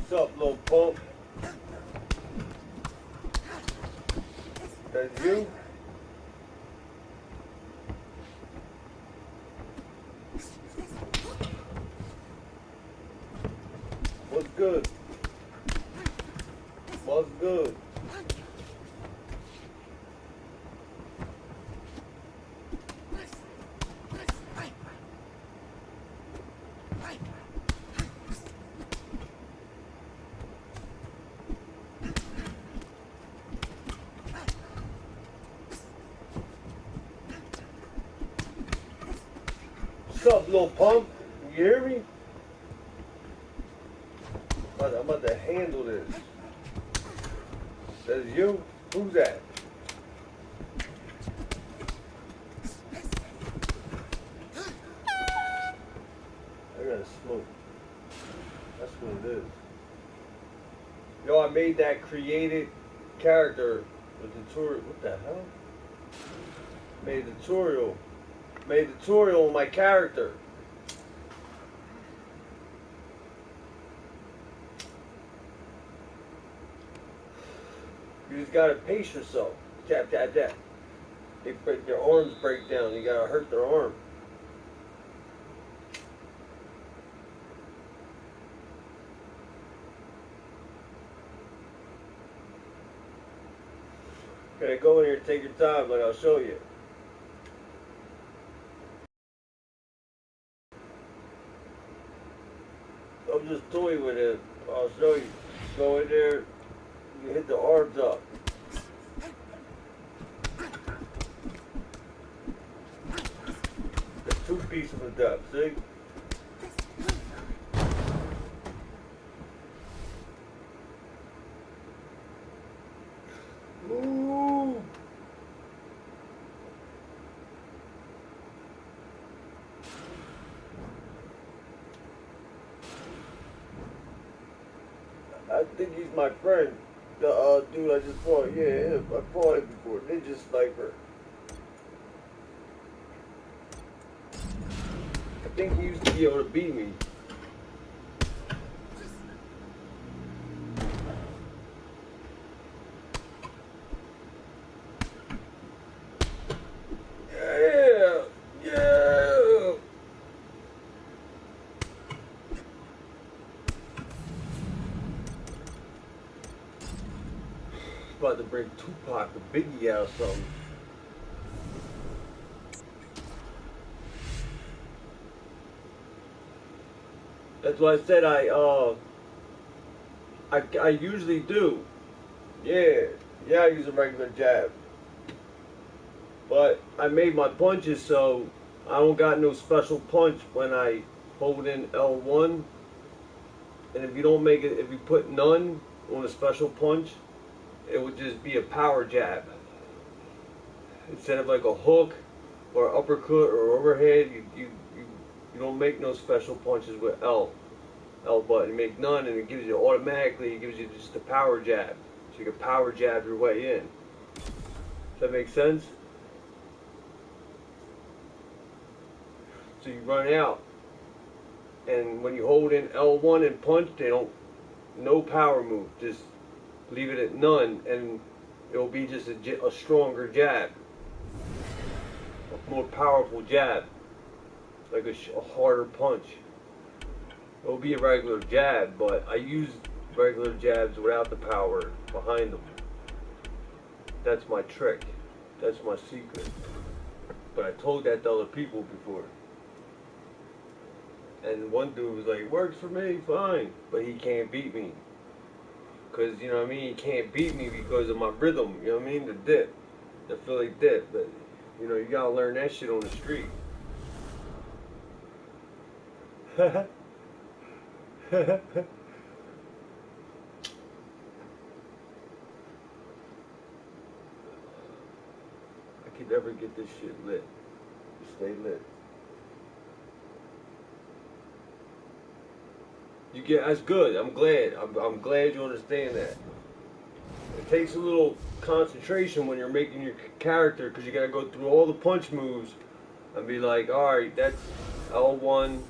What's up, little punk? That's you? What's good? What's good? What's up, little punk? You hear me? I'm about to handle this. That's you? Who's that? I gotta smoke. That's what it is. Yo, I made that created character with tutorial. What the hell? Made a tutorial. Made a tutorial on my character. You just gotta pace yourself. Tap, tap, tap. They break, their arms break down. You gotta hurt their arm. Okay, go in here and take your time, like I'll show you. I'm just toying with it. I'll show you. Go in there, you hit the arms up. That's 2 pieces of depth, see? Ooh. I think he's my friend. The dude I just fought. Yeah, him. I fought him before. Ninja Sniper. I think he used to be able to beat me. Yeah, yeah. About to bring Tupac or Biggie out or something. That's what I said. I usually do. Yeah, I use a regular jab. But I made my punches so I don't got no special punch when I hold in L1. And if you don't make it, if you put none on a special punch, it would just be a power jab. Instead of like a hook or uppercut or overhead, you don't make no special punches with L button. You make none, and it gives you automatically. It gives you just a power jab, so you can power jab your way in. Does that make sense? So you run out, and when you hold in L1 and punch, they don't. No power move. Just leave it at none, and it will be just a stronger jab, a more powerful jab, like a harder punch. It will be a regular jab, but I use regular jabs without the power behind them. That's my trick. That's my secret. But I told that to other people before. And one dude was like, works for me, fine. But he can't beat me. Because, you know what I mean, he can't beat me because of my rhythm, you know what I mean, the dip. the Philly dip, but you know, you gotta learn that shit on the street. I could never get this shit lit. Stay lit. You get, that's good. I'm glad. I'm glad you understand that. It takes a little concentration when you're making your character, because you gotta go through all the punch moves and be like, all right, that's L1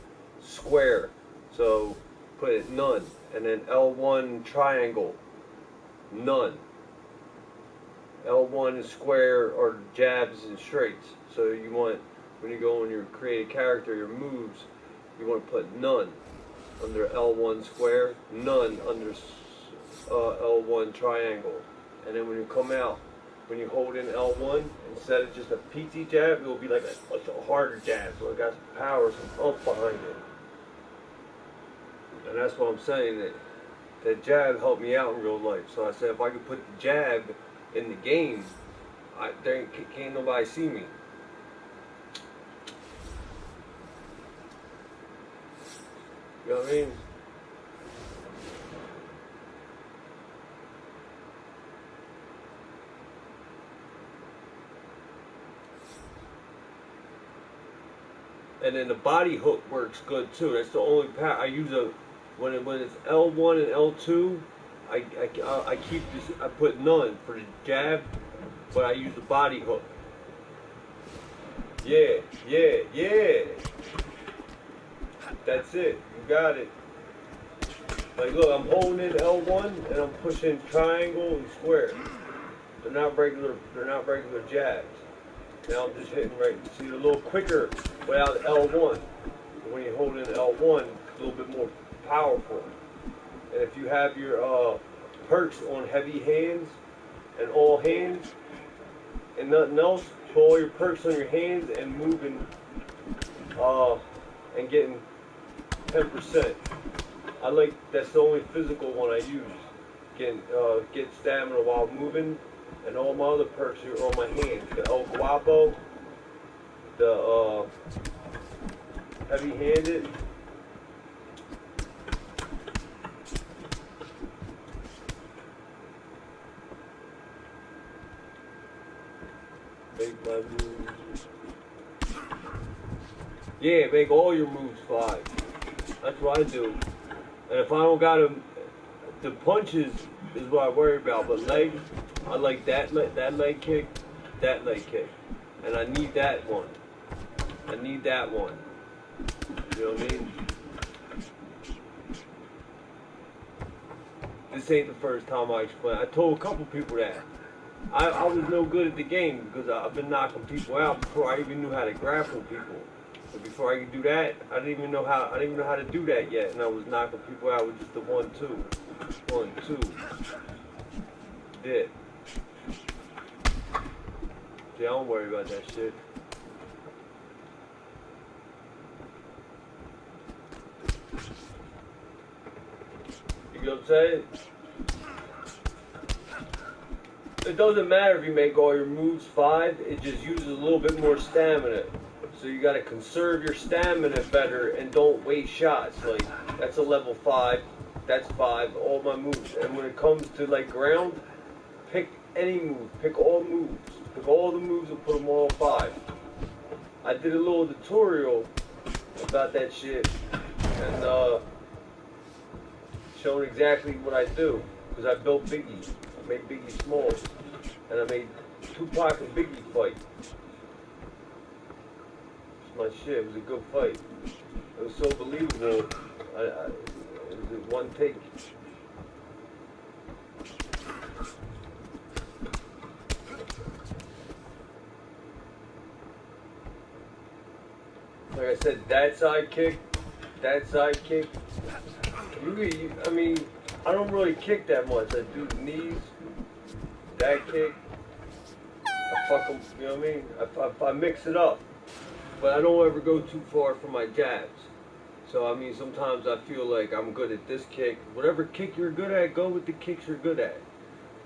square, so put it none, and then L1 triangle, none. L1 square or jabs and straights. So you want, when you go and you create a character, your moves, you want to put none under L1 square, none under L1 triangle. And then when you come out, when you hold in L1, instead of just a PT jab, it will be like a harder jab, so it got some power, some oomph behind it. And that's what I'm saying, that jab helped me out in real life. So I said if I could put the jab in the game, there can't nobody see me. You know what I mean? And then the body hook works good too. That's the only power I use. When it's L1 and L2, I keep this. I put none for the jab, but I use the body hook. Yeah, yeah, yeah. That's it. You got it. Like, look, I'm holding in L1 and I'm pushing triangle and square. They're not regular. They're not regular jabs. Now I'm just hitting right. See, a little quicker without L1. When you hold in L1, it's a little bit more powerful. And if you have your perks on heavy hands and all hands and nothing else, put all your perks on your hands and moving and getting 10%. I like, that's the only physical one I use. Get stamina while moving, and all my other perks are on my hands. The El Guapo, the heavy-handed. Make my moves. Yeah, make all your moves 5. That's what I do. And if I don't got them, the punches is what I worry about. But legs, I like that leg kick, that leg kick. And I need that one. I need that one. You know what I mean? This ain't the first time I explain. I told a couple people that. I was no good at the game because I've been knocking people out before I even knew how to grapple people. But before I could do that, I didn't even know how to do that yet, and I was knocking people out with just the 1-2. 1-2. Did. See, I don't worry about that shit. You know what I'm saying? It doesn't matter if you make all your moves 5, it just uses a little bit more stamina. So you gotta conserve your stamina better and don't waste shots. Like, that's a level 5, that's 5, all my moves. And when it comes to like ground, pick any move, pick all moves. Pick all the moves and put them all 5. I did a little tutorial about that shit and showing exactly what I do. Because I built Biggie. I made Biggie small. And I made Tupac and Biggie fight. It's my shit. It was a good fight. It was so believable. It was one take. Like I said, that side kick, that side kick. I mean, I don't really kick that much. I do the knees, that kick. I fuck them, you know what I mean? I mix it up. But I don't ever go too far for my jabs. So, I mean, sometimes I feel like I'm good at this kick. Whatever kick you're good at, go with the kicks you're good at.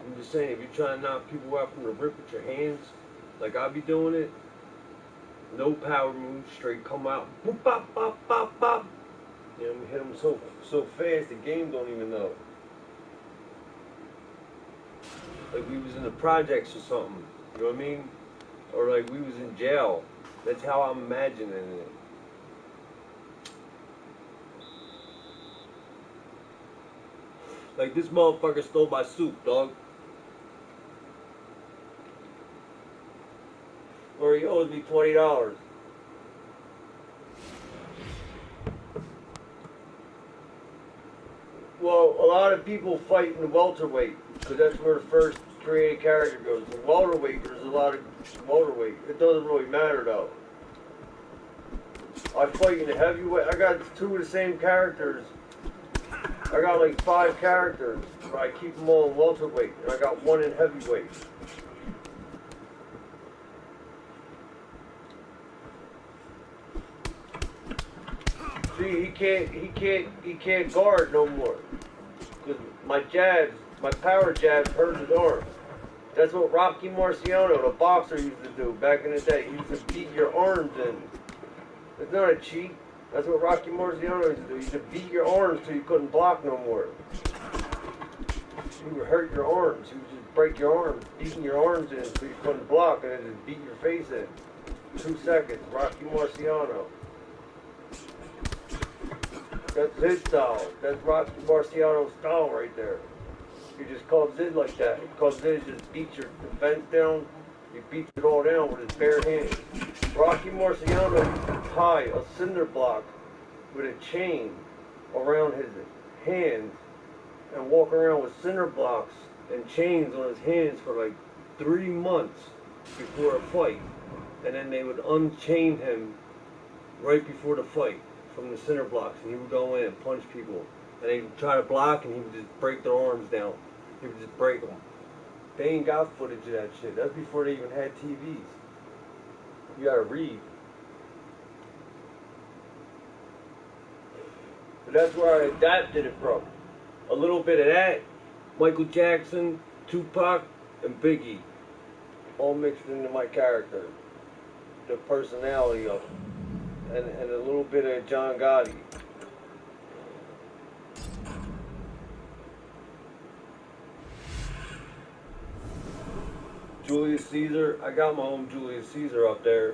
I'm just saying, if you're trying to knock people out from the rip with your hands, like I be doing it, no power moves, straight come out, boop, bop, bop, bop, bop. You know, hit them so fast the game don't even know. Like we was in the projects or something, you know what I mean? Or like we was in jail. That's how I'm imagining it. Like this motherfucker stole my soup, dog. Or he owes me $20. Well, a lot of people fight in the welterweight because that's where the first created character goes. The welterweight, there's a lot of welterweight. It doesn't really matter though. I fight in the heavyweight. I got 2 of the same characters. I got like 5 characters, but I keep them all in welterweight, and I got 1 in heavyweight. See, he can't guard no more. Cause my power jabs hurt his arm. That's what Rocky Marciano, the boxer, used to do back in the day. He used to beat your arms in. It's not a cheat. That's what Rocky Marciano used to do. He used to beat your arms till you couldn't block no more. He would hurt your arms. He would just break your arms, beating your arms in till you couldn't block, and then just beat your face in. 2 seconds. Rocky Marciano. That's his style. That's Rocky Marciano's style right there. He just comes in like that. He comes in and just beats your defense down. He beats it all down with his bare hands. Rocky Marciano used to tie a cinder block with a chain around his hands and walk around with cinder blocks and chains on his hands for like 3 months before a fight. And then they would unchain him right before the fight from the cinder blocks, and he would go in and punch people, and they would try to block, and he would just break their arms down. He would just break them. They ain't got footage of that shit. That's before they even had TVs. You gotta read. But that's where I adapted it from. A little bit of that, Michael Jackson, Tupac, and Biggie, all mixed into my character. The personality of them. And a little bit of John Gotti. Julius Caesar. I got my own Julius Caesar up there.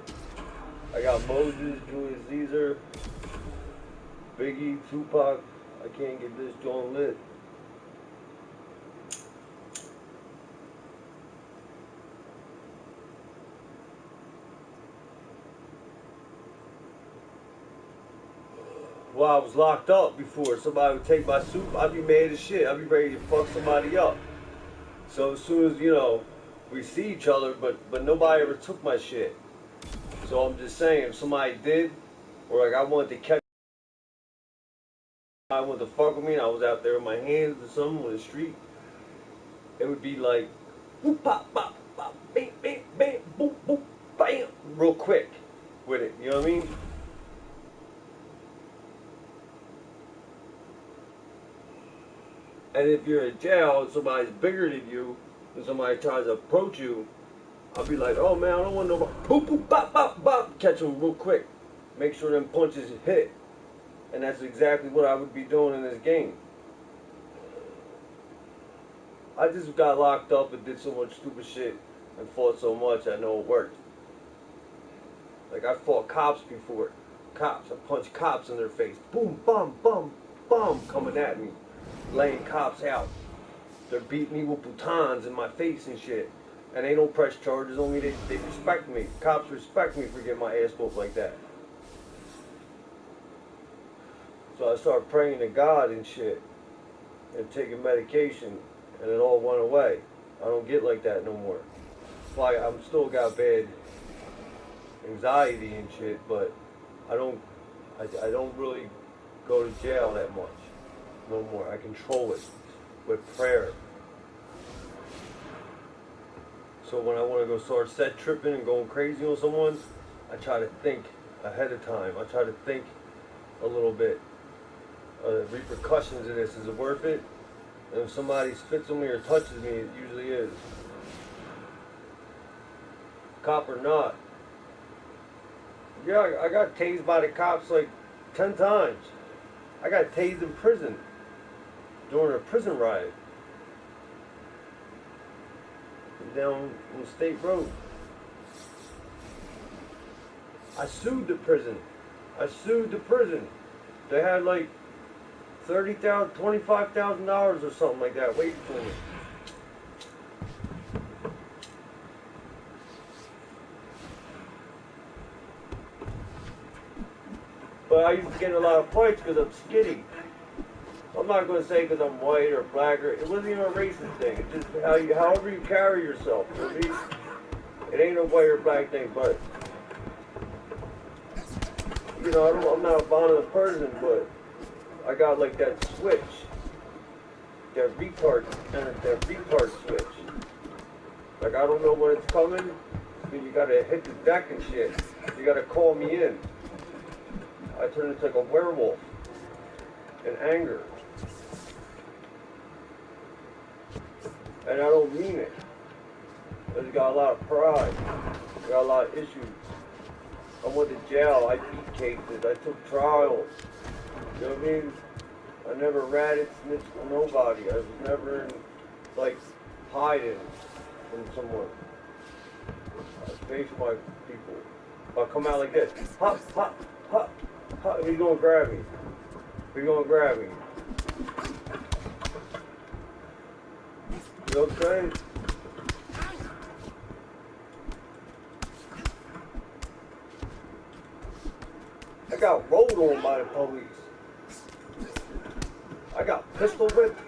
I got Moses, Julius Caesar, Biggie, Tupac. I can't get this joint lit. Well, I was locked up before. Somebody would take my soup. I'd be mad as shit. I'd be ready to fuck somebody up. So as soon as, you know, we see each other, but nobody ever took my shit. So I'm just saying, if somebody did, or like I wanted to catch, I wanted to fuck with me, and I was out there with my hands or something on the street, it would be like, whoop, pop, pop, pop, bam, bam, bam, boop, boop, bam, real quick with it. You know what I mean? And if you're in jail and somebody's bigger than you, and somebody tries to approach you, I'll be like, oh man, I don't want nobody, boop, boop, bop, bop, bop, catch them real quick. Make sure them punches hit. And that's exactly what I would be doing in this game. I just got locked up and did so much stupid shit and fought so much I know it worked. Like I fought cops before. Cops, I punched cops in their face. Boom, bum, bum, bum, coming at me. Laying cops out. They're beating me with batons in my face and shit. And they don't press charges on me. They respect me. Cops respect me for getting my ass whooped like that. So I started praying to God and shit. And taking medication. And it all went away. I don't get like that no more. Like I'm still got bad anxiety and shit, but I don't really go to jail that much. No more. I control it with prayer. So when I want to go start set tripping and going crazy on someone, I try to think ahead of time. I try to think a little bit. Repercussions of this, is it worth it? And if somebody spits on me or touches me, it usually is. cop or not. Yeah, I got tased by the cops like 10 times. I got tased in prison during a prison riot down on the state road. I sued the prison. They had like $30,000, $25,000 or something like that waiting for me. But I used to get in a lot of fights because I'm skinny. I'm not going to say because I'm white or black, or it wasn't even a racist thing. It's just however you carry yourself. For me, it ain't a white or black thing, but you know, I'm not a violent person, but I got like that switch, that retard switch. Like I don't know when it's coming, then you gotta hit the deck and shit. You gotta call me in. I turn into like a werewolf in anger. And I don't mean it. I just got a lot of pride. I got a lot of issues. I went to jail. I beat cases. I took trials. You know what I mean? I never ratted, snitched for nobody. I was never in, like, hiding from someone. I face my people. If I come out like this, hop, hop, hop, hop, he's gonna grab me. He's gonna grab me. You know what I'm saying? I got rolled on by the police. I got pistol whipped.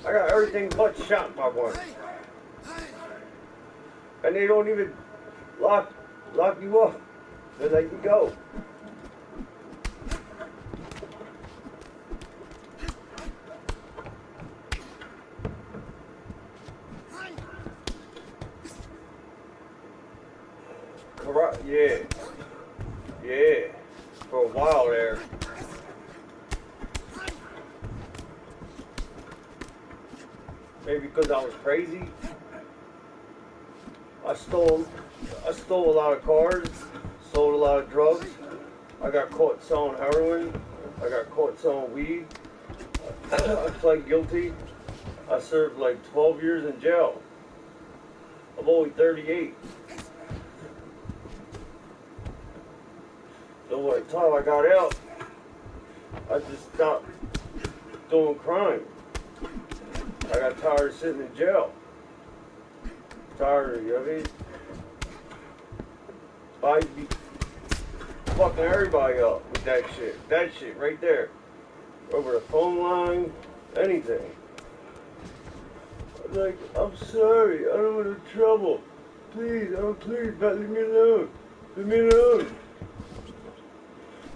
I got everything but shot by one. And they don't even lock you up. They let you go. Yeah. Yeah. For a while there. Maybe because I was crazy. I stole a lot of cars, sold a lot of drugs. I got caught selling heroin. I got caught selling weed. I pled guilty. I served like 12 years in jail. I'm only 38. So by the time I got out, I just stopped doing crime. I got tired of sitting in jail. Tired of, you know what I mean? I used to be fucking everybody up with that shit. That shit right there. Over the phone line, anything. I'm like, I'm sorry, I don't want no trouble. Please, please, but leave me alone. Leave me alone.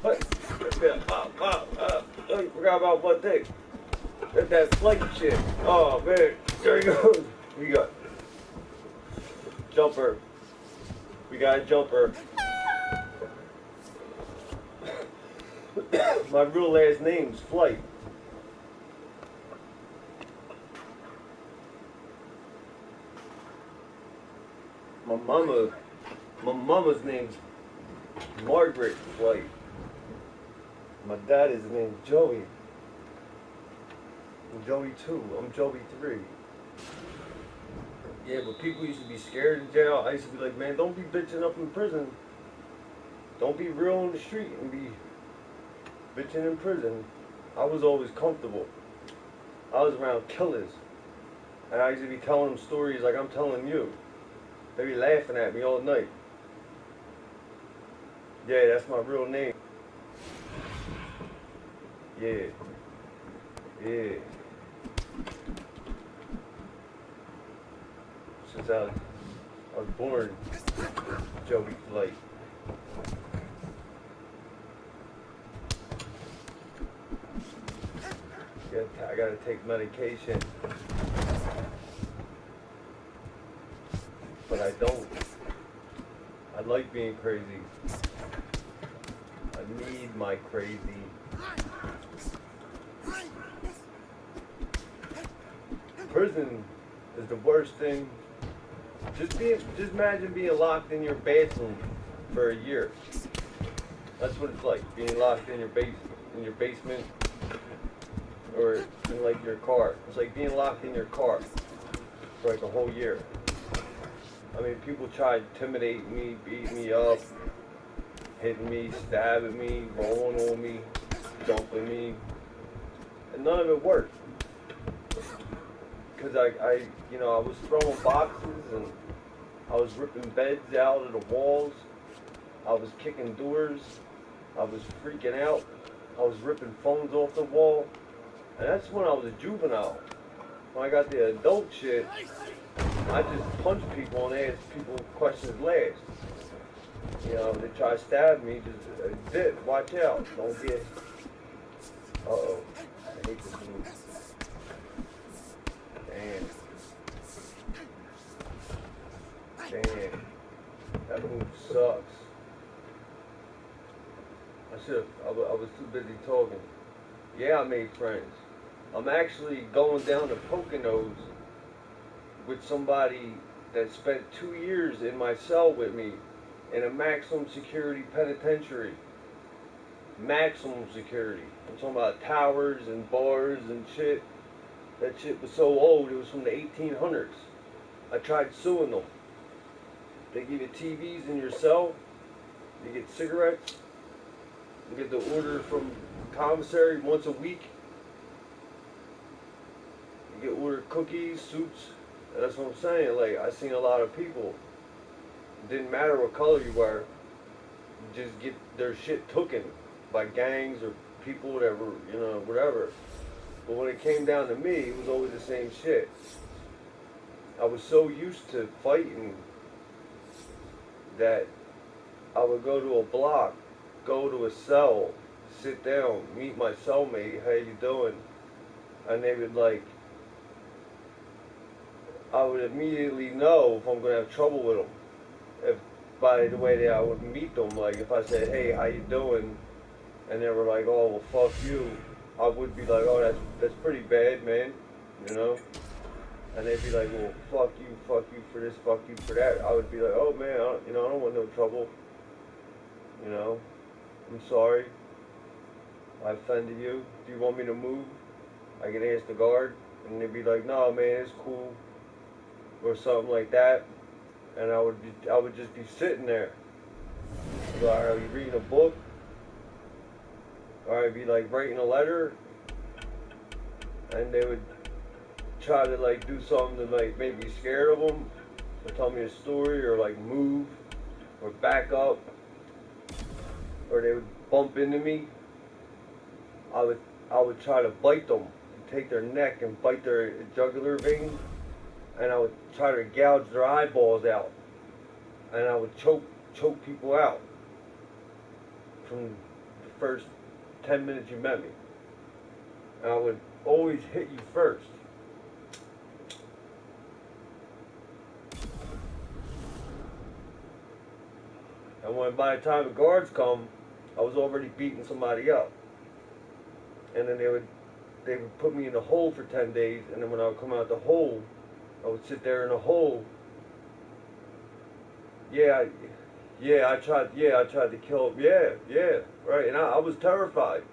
What? I forgot about one thing. That Flite shit. Oh man, there he goes. We got jumper. We got a jumper. My real last name's Flite. My mama's name's Margaret Flite. My dad's name's Joey. I'm Joey 2. I'm Joey 3. Yeah, but people used to be scared in jail. I used to be like, man, don't be bitching up in prison. Don't be real on the street and be bitching in prison. I was always comfortable. I was around killers. And I used to be telling them stories like I'm telling you. They be laughing at me all night. Yeah, that's my real name. Yeah. Yeah. Since I was born, JoeyFlite. I gotta take medication, but I don't. I like being crazy. I need my crazy. Prison is the worst thing Just imagine being locked in your bathroom for a year. That's what it's like, being locked in your basement, or in like your car. It's like being locked in your car for like a whole year. I mean, people tried intimidating me, beating me up, hitting me, stabbing me, rolling on me, jumping me, and none of it worked. Because I was throwing boxes, and I was ripping beds out of the walls. I was kicking doors. I was freaking out. I was ripping phones off the wall. And that's when I was a juvenile. When I got the adult shit, I just punched people and asked people questions last. You know, they try to stab me, just dip, watch out, don't get. Uh-oh, I hate this move. Damn, that move sucks. I was too busy talking. Yeah, I made friends. I'm actually going down to Poconos with somebody that spent 2 years in my cell with me in a maximum security penitentiary. Maximum security. I'm talking about towers and bars and shit. That shit was so old, it was from the 1800s. I tried suing them. They give you TVs in your cell. You get cigarettes. You get the order from commissary once a week. You get ordered cookies, soups. And that's what I'm saying. Like, I seen a lot of people. It didn't matter what color you were. Just get their shit taken by gangs or people that were, you know, whatever. But when it came down to me, it was always the same shit. I was so used to fighting that I would go to a block, go to a cell, sit down, meet my cellmate, how you doing? And they would like, I would immediately know if I'm going to have trouble with them. If by the way that I would meet them, like if I said, hey, how you doing? And they were like, oh, well, fuck you. I would be like, oh, that's pretty bad, man, you know? And they'd be like, well, fuck you for this, fuck you for that. I would be like, oh, man, I don't want no trouble. You know, I'm sorry. I offended you. Do you want me to move? I could ask the guard, and they'd be like, no, man, it's cool, or something like that. And I would just be sitting there. So I'd be reading a book, or I'd be like writing a letter, and they would try to like do something to like make me scared of them, or tell me a story, or like move, or back up, or they would bump into me. I would try to bite them, take their neck and bite their jugular vein, and I would try to gouge their eyeballs out, and I would choke people out from the first 10 minutes you met me. And I would always hit you first. And when by the time the guards come, I was already beating somebody up. And then they would put me in the hole for 10 days, and then when I would come out the hole, I would sit there in the hole. I tried to kill him. Yeah, right. And I was terrified.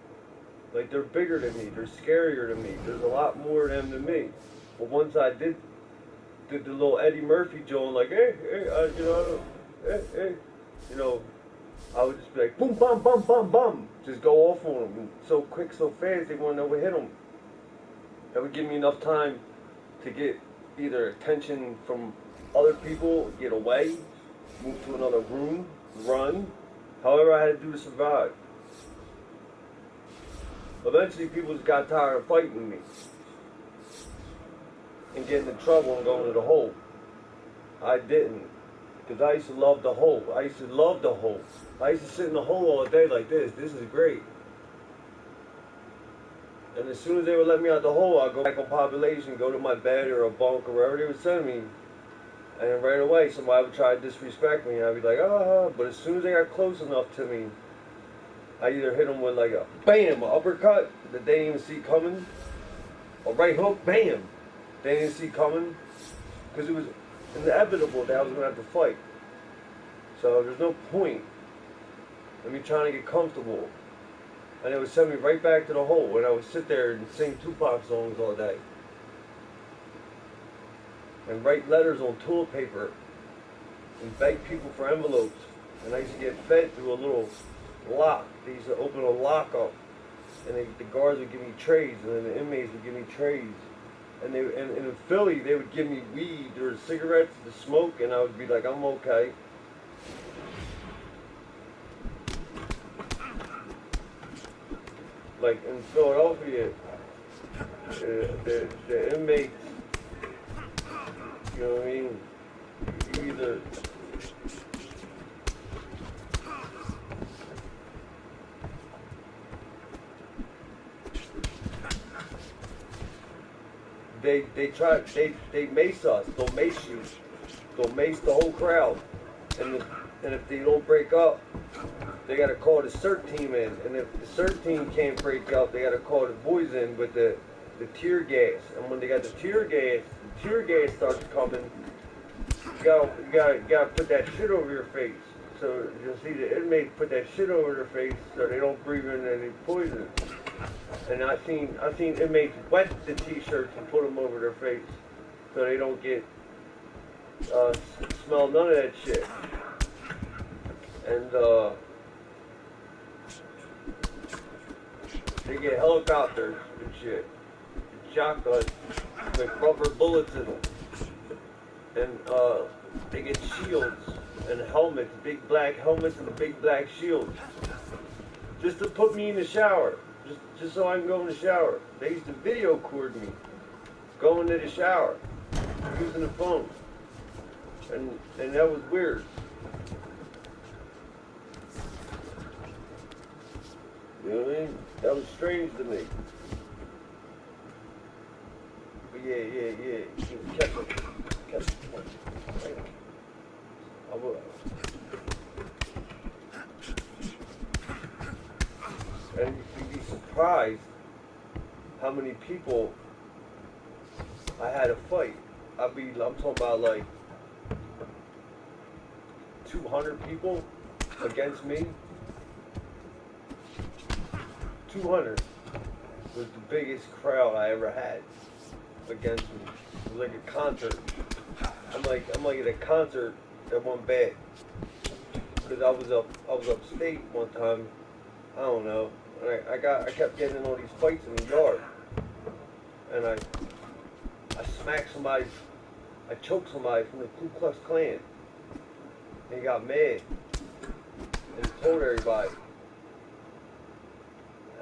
Like, they're bigger than me, they're scarier than me. There's a lot more of them than me. But once I did the little Eddie Murphy joint, like, hey, I would just be like, boom, bum, bum, bum, bum. Just go off on them. And so quick, so fast, they wouldn't know what hit them. That would give me enough time to get either attention from other people, get away, move to another room, run, however I had to do to survive. Eventually, people just got tired of fighting me and getting in trouble and going to the hole. I didn't, because I used to love the hole. I used to sit in the hole all day like this. This is great. And as soon as they would let me out the hole, I'd go back on population, go to my bed or a bunk or wherever they would send me. And then right away, somebody would try to disrespect me, and I'd be like, ah. But as soon as they got close enough to me, I either hit them with like a bam, an uppercut that they didn't even see coming, a right hook, bam, they didn't see coming, because inevitable that I was going to have to fight. So there's no point in me trying to get comfortable. And it would send me right back to the hole, and I would sit there and sing Tupac songs all day. And write letters on toilet paper and beg people for envelopes. And I used to get fed through a little lock. They used to open a lock up, and the guards would give me trays, and then the inmates would give me trays. And in Philly, they would give me weed or cigarettes to smoke, and I would be like, I'm okay. Like in Philadelphia, the inmates, you know what I mean? You either they mace us. They'll mace you. They'll mace the whole crowd. And if they don't break up, they gotta call the CERT team in. And if the CERT team can't break up, they gotta call the boys in with the tear gas. And when they got the tear gas starts coming. You gotta put that shit over your face. So you'll see the inmates put that shit over their face so they don't breathe in any poison. And I've seen inmates wet the t-shirts and put them over their face so they don't get smell none of that shit. And they get helicopters and shit, shotguns with rubber bullets in them. And they get shields and helmets, big black helmets and big black shields, just to put me in the shower, just so I can go in the shower. They used to video record me going to the shower using the phone, and that was weird. You know what I mean? That was strange to me. But yeah. Catch it. I will. And you'd be surprised how many people I had to fight. I'm talking about like 200 people against me. 200 was the biggest crowd I ever had against me. It was like a concert. I'm like at a concert that went bad. Because I was upstate one time. I don't know. And I kept getting in all these fights in the yard. And I smacked somebody, I choked somebody from the Ku Klux Klan. And he got mad and told everybody.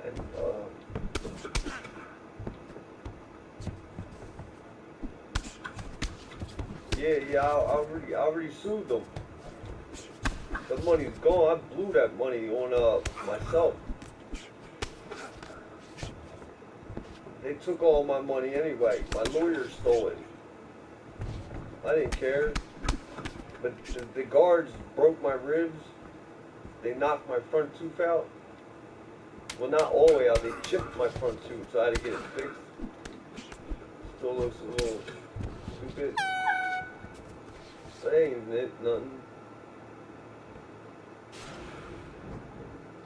And I already sued them. The money's gone. I blew that money on myself. They took all my money anyway. My lawyer stole it. I didn't care. But the guards broke my ribs. They knocked my front tooth out. Well, not all the way out. They chipped my front tooth, so I had to get it fixed. Still looks a little stupid. But ain't it nothing.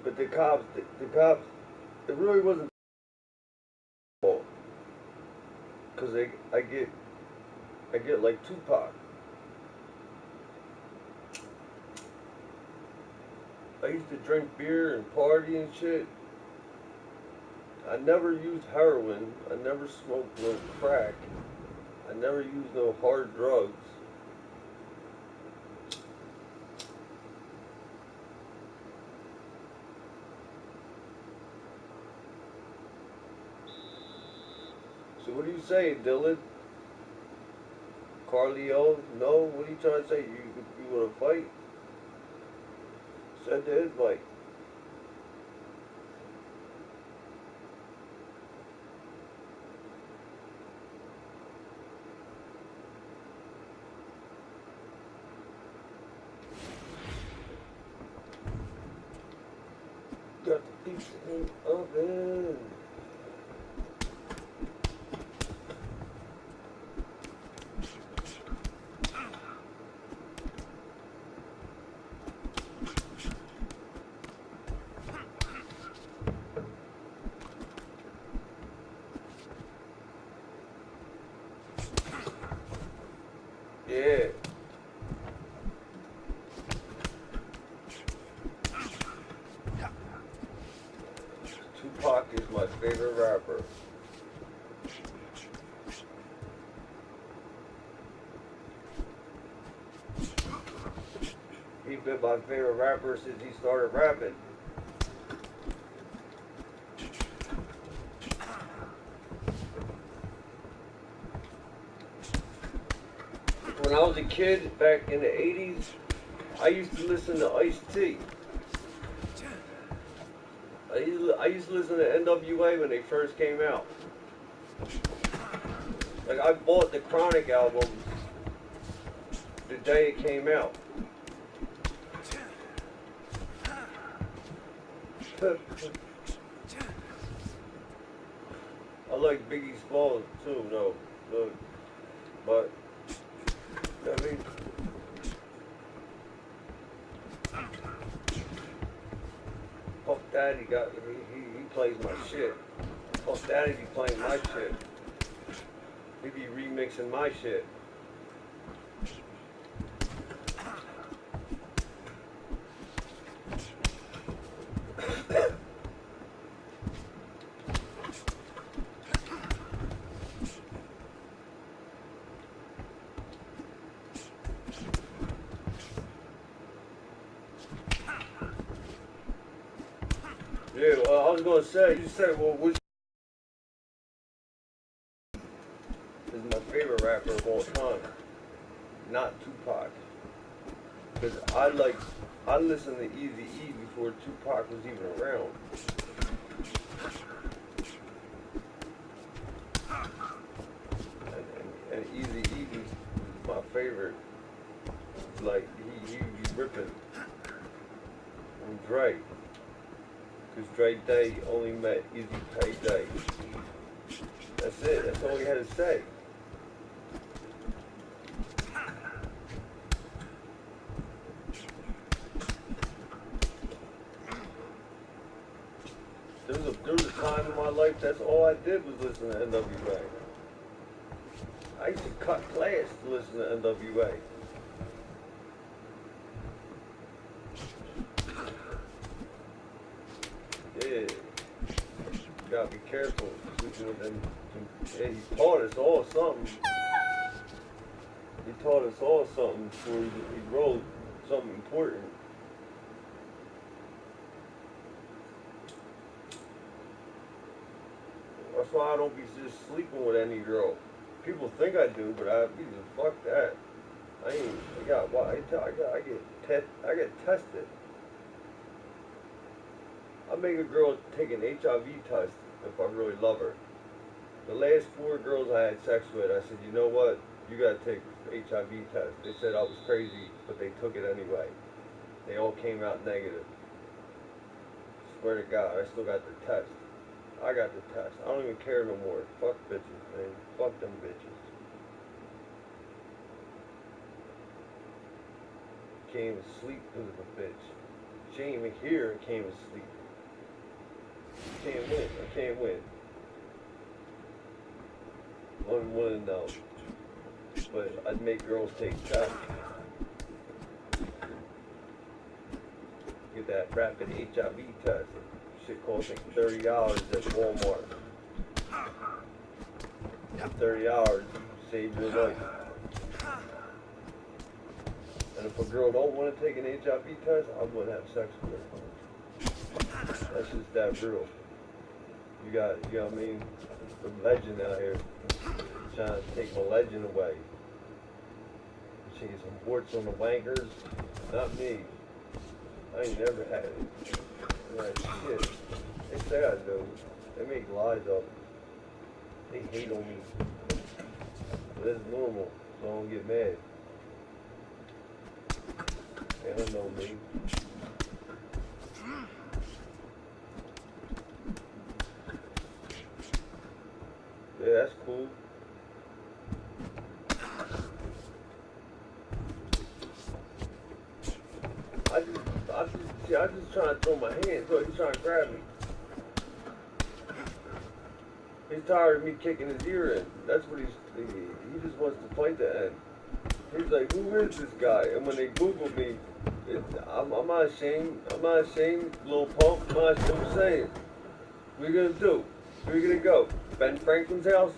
But the cops, it really wasn't their fault. Cause I get like Tupac. I used to drink beer and party and shit. I never used heroin. I never smoked no crack. I never used no hard drugs. So what do you say, Dylan? Carleo? No? What are you trying to say? You want to fight? Said to his bike. Got the pizza in the oven. favorite rapper. He's been my favorite rapper since he started rapping. When I was a kid back in the 80s, I used to listen to Ice-T. I used to listen to NWA when they first came out. Like, I bought the Chronic album the day it came out. I like Biggie Smalls too, no, but I mean, Puff Daddy he plays my shit. Puff Daddy be playing my shit. He be remixing my shit. Yeah, well, I was gonna say, you said, well, which is my favorite rapper of all time? Not Tupac. Because I listened to Eazy-E before Tupac was even around. And Eazy-E was my favorite. Like, he ripping. And Dre. Because Dre Day only met Easy Pay Day. That's it. That's all he had to say. There was a time in my life that's all I did was listen to NWA. I used to cut class to listen to NWA. Yeah, you gotta be careful. Yeah, he taught us all something. He taught us all something before he wrote something important. That's why I don't be just sleeping with any girl. People think I do, but I be just fuck that. I get tested. I make a girl take an HIV test if I really love her. The last 4 girls I had sex with, I said, you know what? You gotta take the HIV test. They said I was crazy, but they took it anyway. They all came out negative. Swear to God, I still got the test. I got the test. I don't even care no more. Fuck bitches, man. Fuck them bitches. Can't even sleep because of a bitch. She ain't even here and can't even sleep. Can't win. I can't win. 1-1-0. But I'd make girls take tests. Get that rapid HIV test. Shit costs like $30 at Walmart. $30 save your life. And if a girl don't want to take an HIV test, I wouldn't have sex with her. That's just that real. You know what I mean? The legend out here trying to take my legend away. She gets some warts on the wankers. Not me. I ain't never had it. Like, shit. They say I do. They make lies up. They hate on me. But that's normal, so I don't get mad. They don't know me. Yeah, that's cool. I just trying to throw my hands. Look, he's trying to grab me. He's tired of me kicking his ear in. That's what he just wants to fight the end. He's like, who is this guy? And when they Google me, I'm not ashamed. I'm not ashamed, little punk. I'm not ashamed. I'm saying, what are you gonna do? Where are you gonna go? Ben Franklin's house?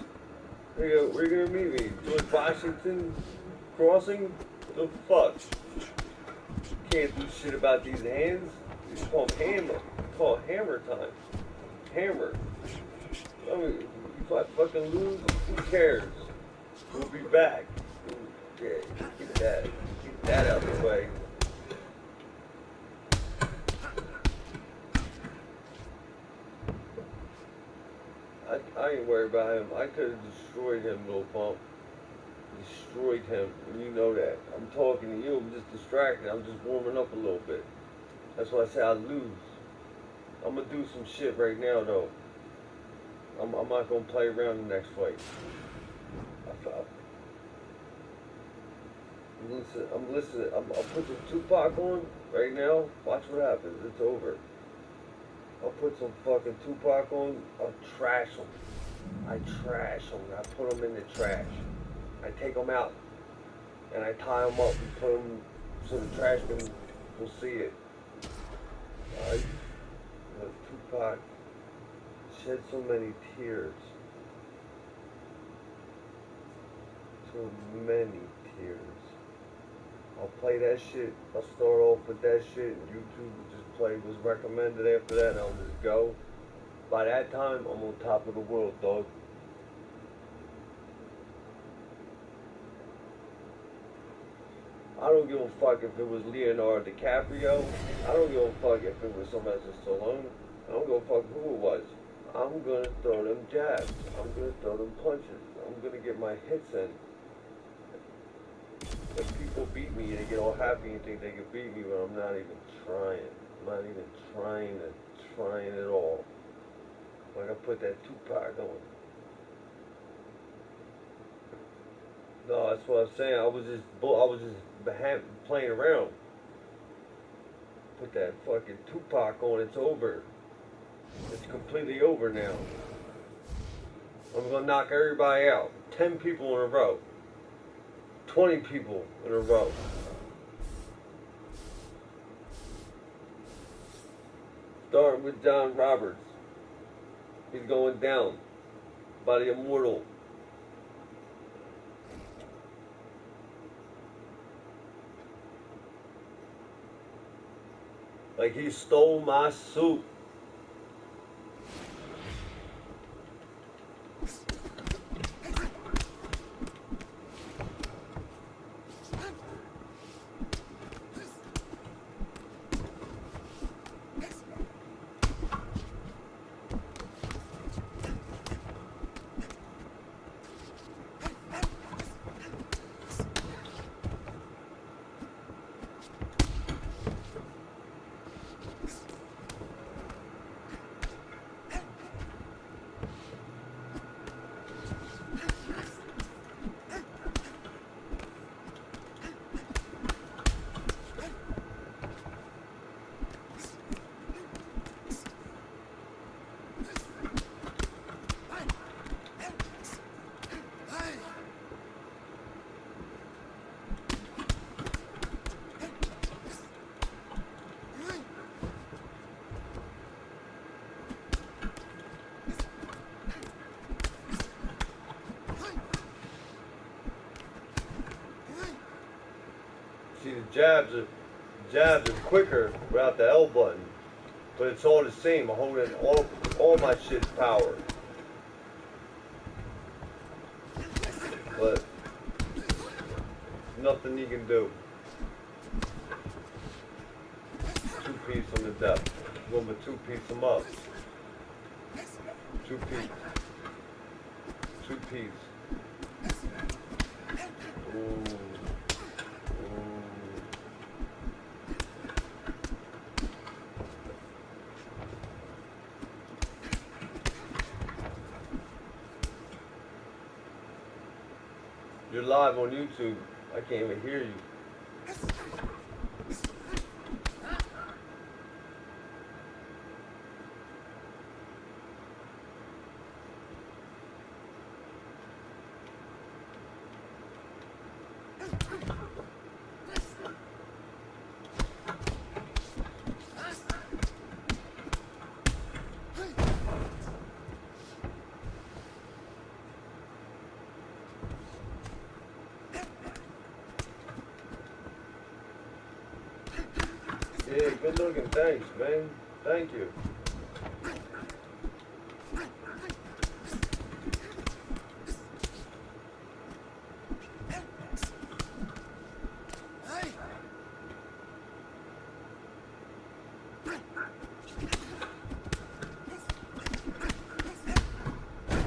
Where you gonna meet me? George Washington crossing? The fuck? Can't do shit about these hands. It's called hammer. It's called hammer time. Hammer. I mean, if I fucking lose, who cares? We'll be back. Yeah, get that out of the way. I ain't worried about him. I could have destroyed him, Lil Pump. Destroyed him, and you know that. I'm talking to you, I'm just distracted. I'm just warming up a little bit. That's why I say I lose. I'm gonna do some shit right now, though. I'm not gonna play around the next fight. I'm listening. I'll put some Tupac on right now. Watch what happens. It's over. I'll put some fucking Tupac on. I'll trash them. I trash them. I put them in the trash. I take them out. And I tie them up and put them so the trash can will see it. Alright? Tupac shed so many tears. So many tears. I'll play that shit. I'll start off with that shit, and YouTube will just play what's recommended after that, and I'll just go. By that time, I'm on top of the world, dog. I don't give a fuck if it was Leonardo DiCaprio. I don't give a fuck if it was Sylvester Stallone. I don't give a fuck who it was. I'm gonna throw them jabs. I'm gonna throw them punches. I'm gonna get my hits in. If people beat me, they get all happy and think they can beat me, but I'm not even trying. I'm not even trying at all. Like I put that Tupac on. No, that's what I'm saying. I was just playing around. Put that fucking Tupac on. It's over. It's completely over now. I'm gonna knock everybody out. 10 people in a row. 20 people in a row. Starting with John Roberts. He's going down by the Immortal. Like he stole my suit. See, the jabs are quicker without the L button, but it's all the same. I'm holding all my shit's power, but nothing you can do. 2-piece on the depth. Going to 2-piece them up. 2-piece. 2-piece. Ooh. You're live on YouTube. I can't even hear you. Yeah, good looking. Thanks, man. Thank you.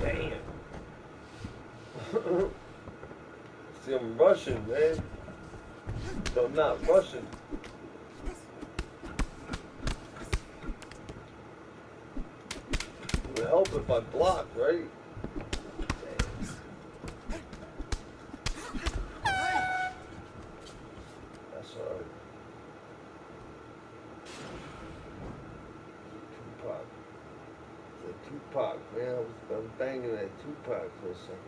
Damn. See, I'm rushing, man. So I'm not rushing. It would help if I blocked, right? That's alright. Tupac. It's a Tupac, man. I was banging that Tupac for a second.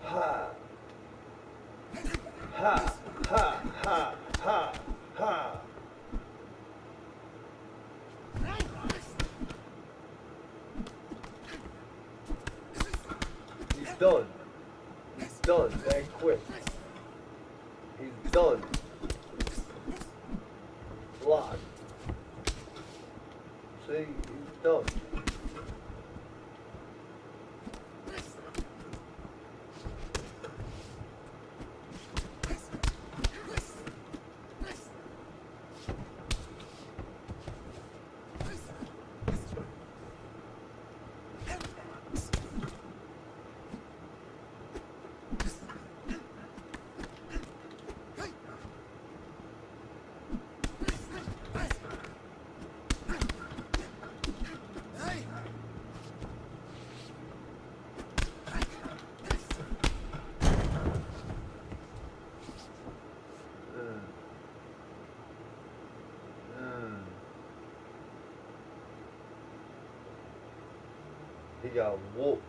Ha! Ha! Ha! Ha! Ha! Ha! He's done. He's done that quick. He's done. Block. See, he's done. He got whooped.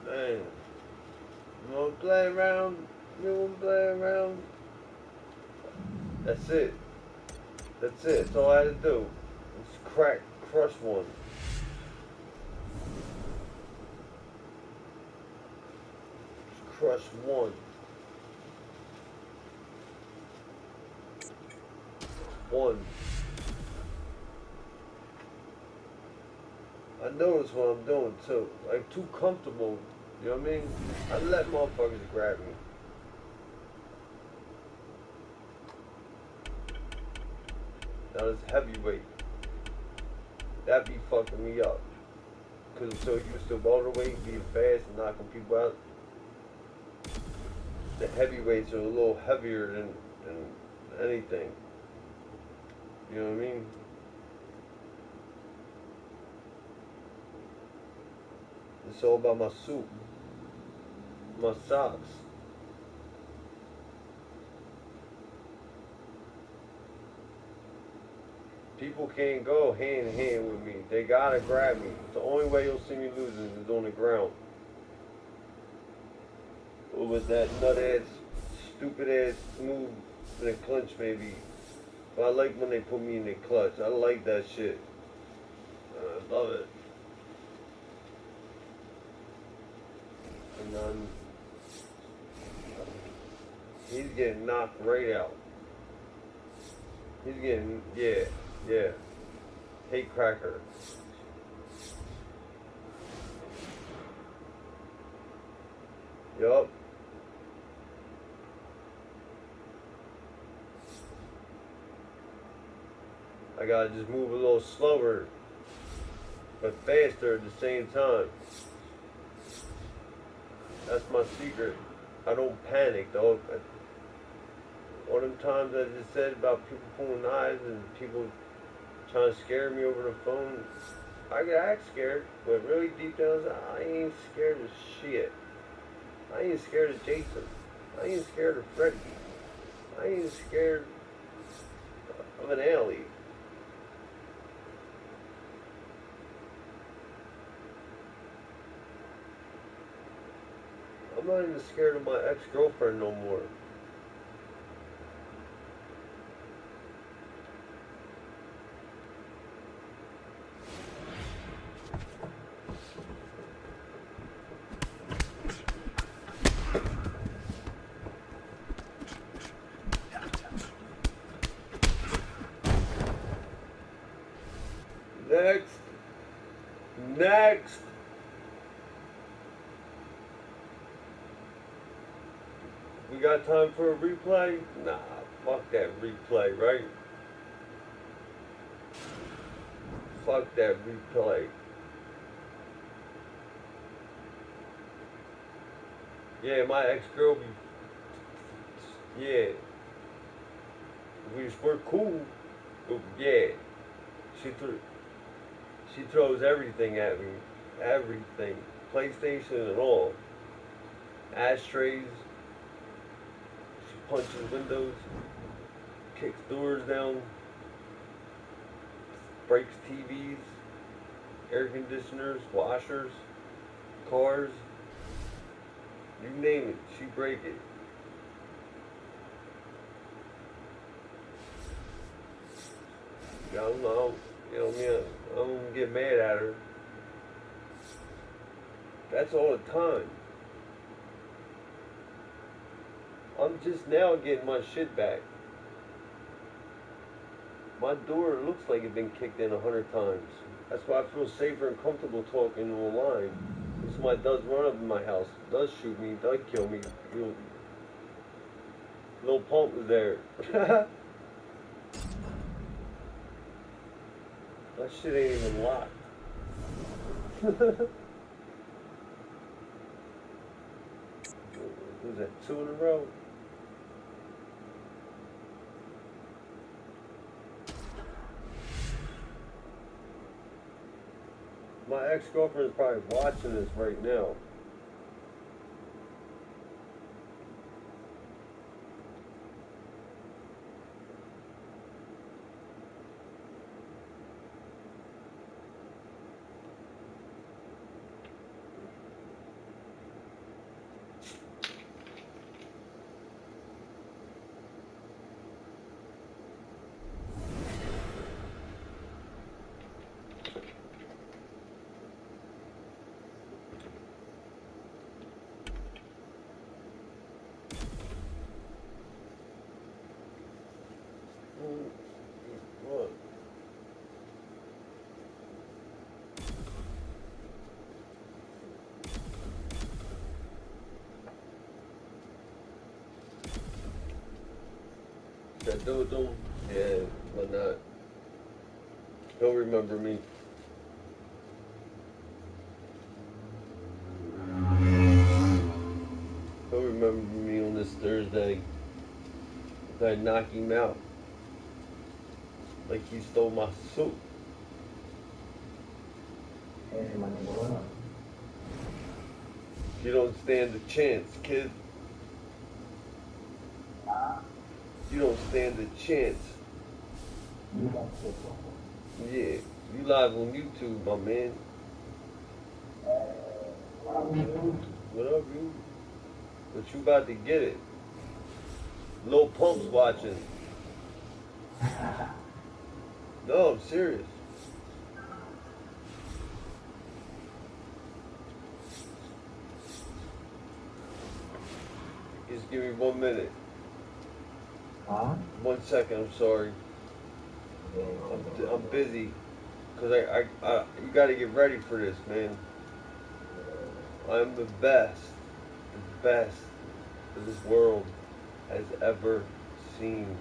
Man, you wanna play around? You wanna play around? That's it. That's it. That's all I had to do. Just crush one. Just crush one. One. I notice what I'm doing too. Like too comfortable. You know what I mean? I let motherfuckers grab me. Now this heavyweight. That be fucking me up. Cause I'm so used to welterweight being fast and knocking people out. The heavyweights are a little heavier than anything. You know what I mean? It's all about my suit, my socks. People can't go hand in hand with me. They gotta grab me. The only way you'll see me losing is on the ground. Or with that nut ass, stupid ass move in the clinch maybe. But I like when they put me in the clutch. I like that shit. I love it. And then he's getting knocked right out. He's getting, yeah. Hate cracker. Yup. I gotta just move a little slower, but faster at the same time. That's my secret. I don't panic though. All them times I just said about people pulling knives and people trying to scare me over the phone. I get act scared, but really deep down, I ain't scared of shit. I ain't scared of Jason. I ain't scared of Freddy. I ain't scared of an alley. I'm not even scared of my ex-girlfriend no more. Next. We got time for a replay? Nah, fuck that replay, right? Fuck that replay. Yeah, my ex-girl yeah. We're cool, but yeah. She throws everything at me. Everything. PlayStation and all. Ashtrays. She punches windows. Kicks doors down. Breaks TVs. Air conditioners. Washers. Cars. You name it. She break it. I don't know. You know what I mean? I don't get mad at her. That's all the time. I'm just now getting my shit back. My door looks like it's been kicked in 100 times. That's why I feel safer and comfortable talking online. If somebody does run up in my house, does shoot me, does kill me. Little punk was there. That shit ain't even locked. Was that 2 in a row? My ex-girlfriend is probably watching this right now. What? That dude do? Yeah, why not? He'll remember me. He'll remember me on this Thursday. I knock him out. Like he stole my suit. You don't stand a chance, kid. You don't stand a chance. Yeah, you live on YouTube, my man. What up, you? But you about to get it. Lil Pump's watching. No, I'm serious. Just give me 1 minute. 1 second, I'm sorry. I'm busy. Cause you gotta get ready for this, man. I'm the best that this world has ever seen.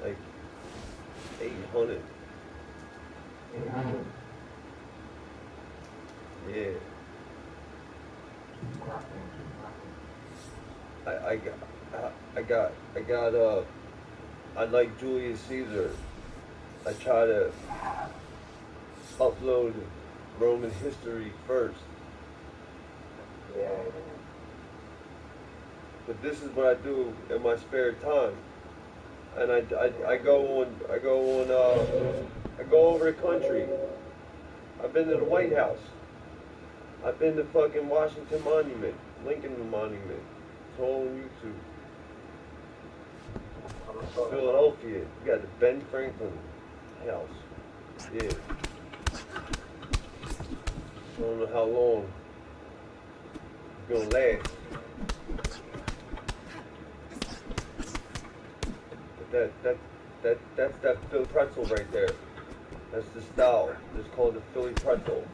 Like 800. Yeah. I got I like Julius Caesar. I try to upload Roman history first. But this is what I do in my spare time. And I go on I go over the country. I've been to the White House. I've been to fucking Washington Monument, Lincoln Monument. It's all on YouTube. Philadelphia, you got the Ben Franklin house. Yeah. I don't know how long it's gonna last. But that's that Philly pretzel right there. That's the style. It's called the Philly pretzel.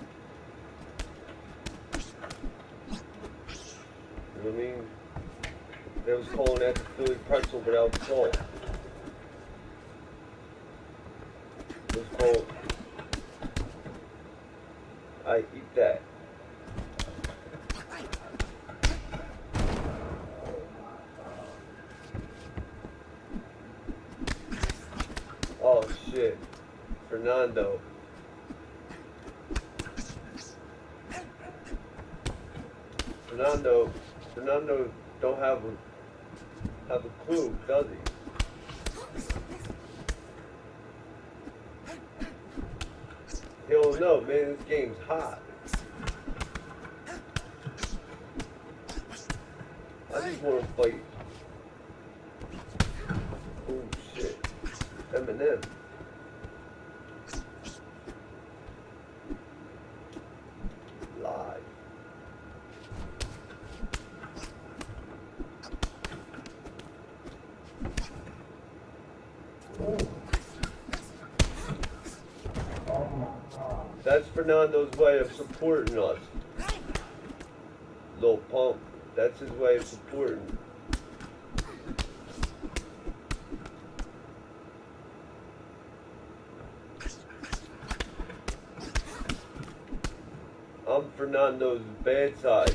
You know what I mean? They was calling that the Philly pretzel without salt. It was called I eat that. Oh shit. Fernando. Fernando don't have a clue, does he? He don't know, man, this game's hot. I just wanna fight. Oh shit. Eminem. Live. That's Fernando's way of supporting us. Little pump. That's his way of supporting. I'm Fernando's bad side.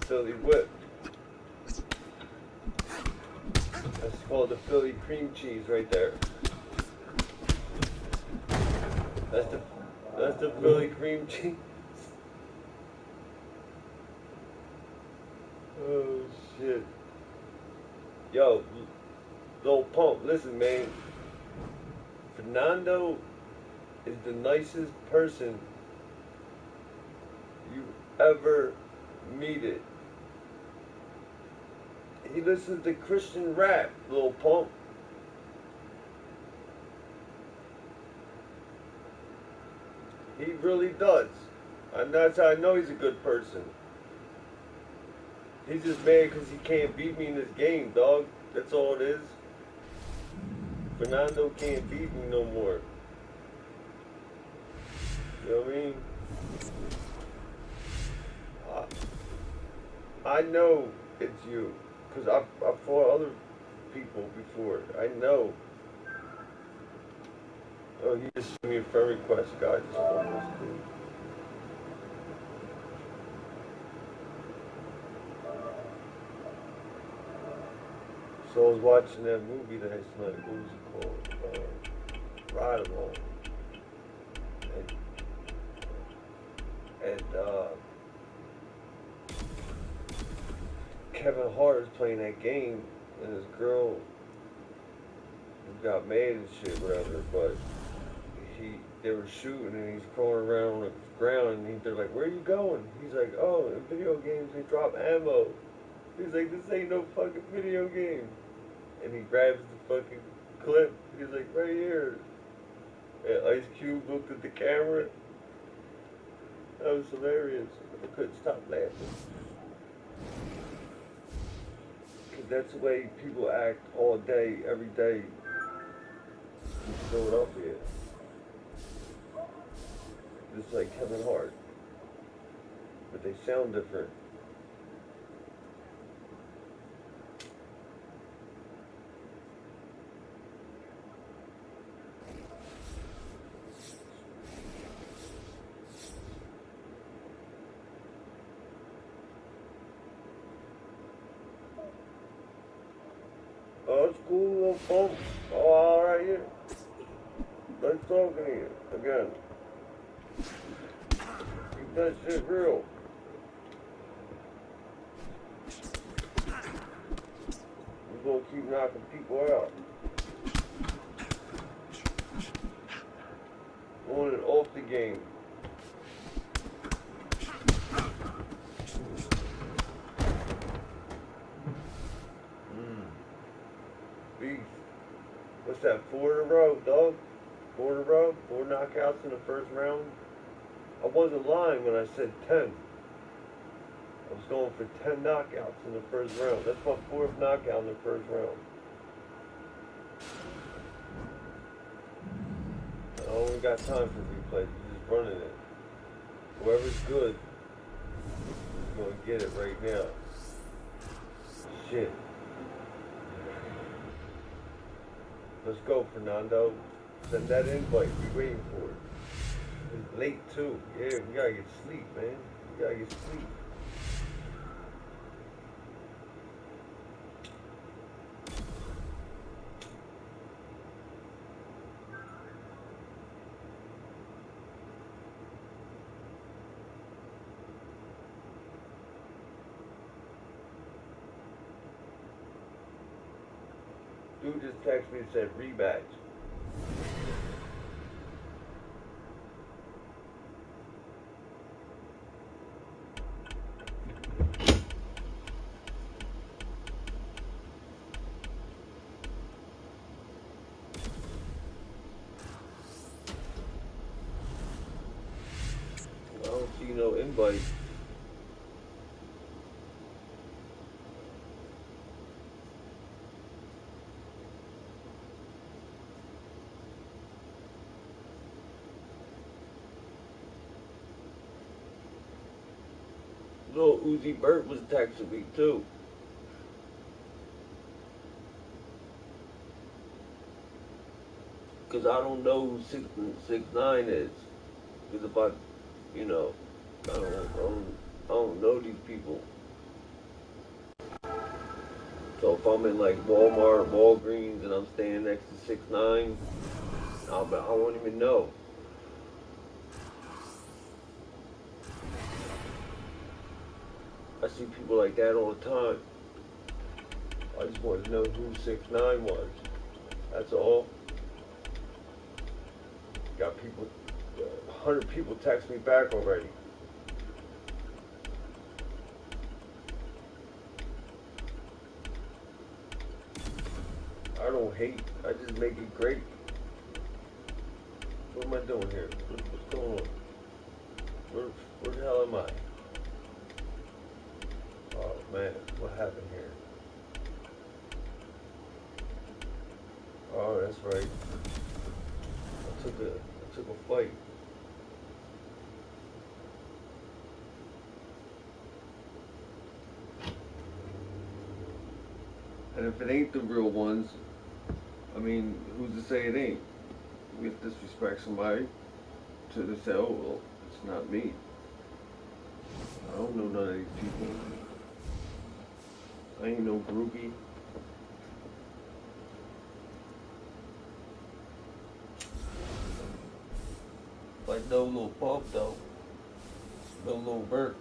Philly whip. That's called the Philly cream cheese right there. That's the Philly cream cheese. Oh shit. Yo, little pump, listen man. Fernando is the nicest person you ever meet. He listens to Christian rap, little pump. He really does. And that's how I know he's a good person. He's just mad because he can't beat me in this game, dog. That's all it is. Fernando can't beat me no more. You know what I mean? I know it's you. Because I've fought other people before. I know. Oh, he just sent me a friend request, guys. Just on this dude. So I was watching that movie last night. What was it called? Ride Along. And Kevin Hart is playing that game, and this girl got mad and shit, whatever. But they were shooting, and he's crawling around on the ground, and they're like, "Where are you going?" He's like, "Oh, in video games they drop ammo." He's like, "This ain't no fucking video game." And he grabs the fucking clip. He's like, "Right here." And Ice Cube looked at the camera. That was hilarious. I couldn't stop laughing. Because that's the way people act all day, every day in Philadelphia. Just like Kevin Hart. They sound different. Oh, it's cool, little folks. Oh, all right here. Nice talking to you again. Keep that shit real. We're gonna keep knocking people out. On and off the game. Beast. What's that? 4 in a row, dog? 4 in a row? 4 knockouts in the first round? I wasn't lying when I said 10. I was going for 10 knockouts in the first round. That's my 4th knockout in the first round. I don't even got time for replays. You're just running it. Whoever's good is going to get it right now. Shit. Let's go, Fernando. Send that invite. We're waiting for it. It's late, too. Yeah, we gotta get sleep, man. We gotta get sleep. Dude just texted me and said rematch. I don't see no invite. Little Uzi Burt was texting me too. Cause I don't know who 6ix9ine is. Cause if I, you know, I don't know these people. So if I'm in like Walmart or Walgreens and I'm standing next to 6ix9ine, I won't even know. I see people like that all the time. I just want to know who 6ix9ine was. That's all. Got people, 100 people text me back already. I don't hate, I just make it great. What am I doing here? What's going on? Where the hell am I? Oh man, what happened here? Oh, that's right. I took a flight. And if it ain't the real ones, I mean, who's to say it ain't? We disrespect somebody to say, oh, well, it's not me. I don't know none of these people. I ain't no groupie. Like no little pump though. No little Burt.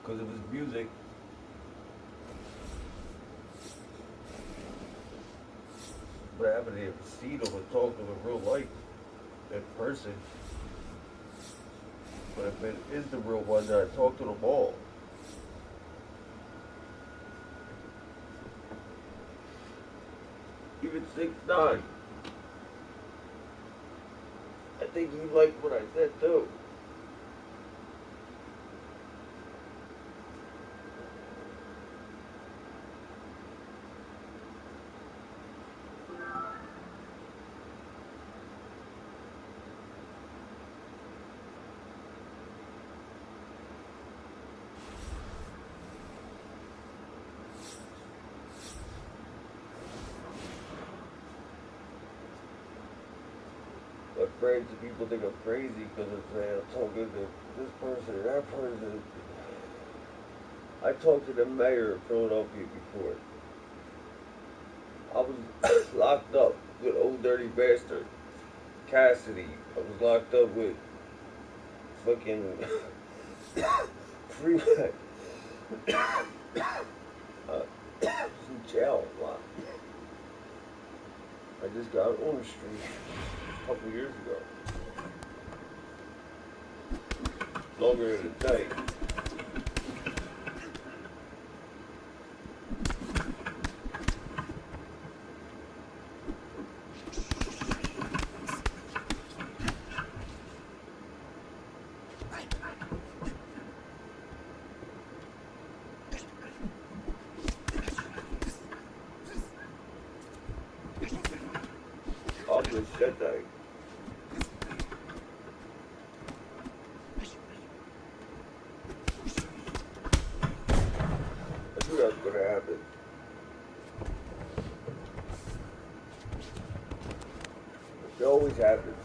Because of his music. But I haven't even seen him or talked to him in real life, in person. But if it is the real one, then I talk to them all. Even 6ix9ine. I think he liked what I said too. friends and people think I'm crazy because I'm saying I'm talking to this person or that person. I talked to the mayor of Philadelphia before. I was locked up with old dirty bastard Cassidy. I was locked up with fucking Freeway. I was in jail a lot. I just got on the street a couple years ago. Longer than a day. I'll just shut that. I knew that was gonna happen. It always happens.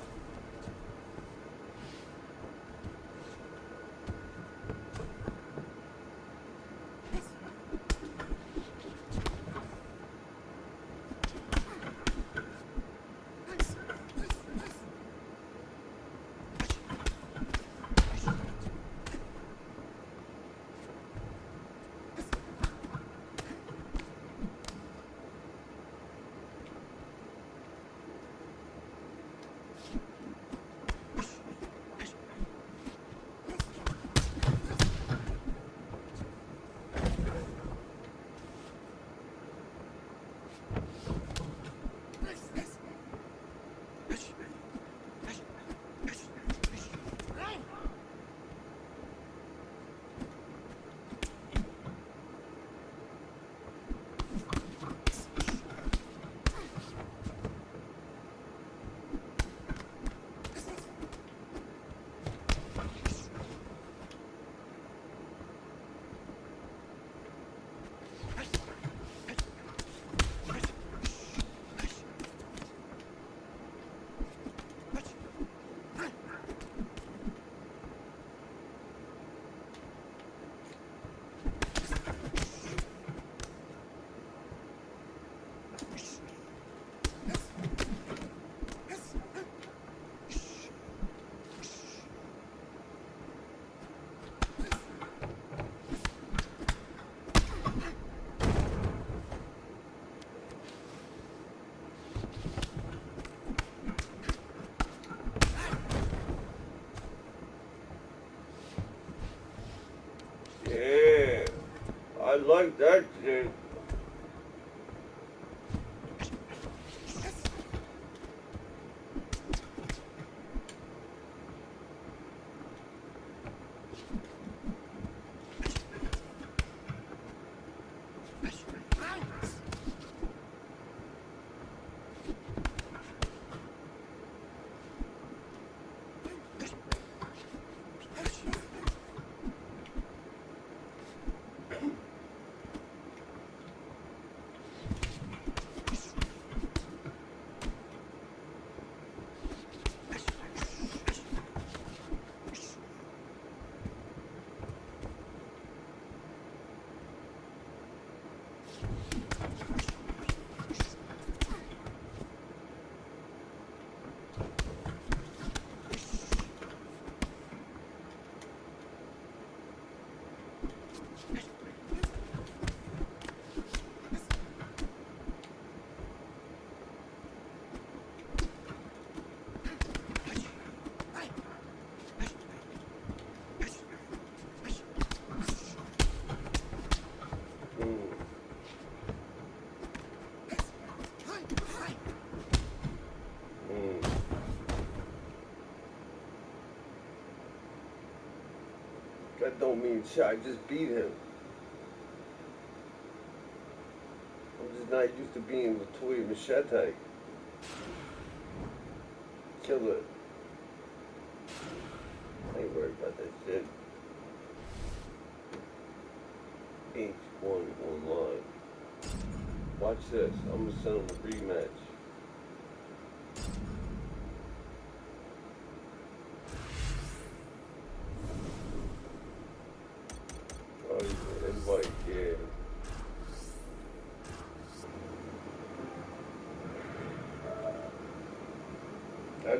Yeah, I like that shit. That don't mean shit. I just beat him. I'm just not used to being with Toy Machete. Kill it. I ain't worried about that shit. H1 online. Watch this. I'm gonna send him a rematch.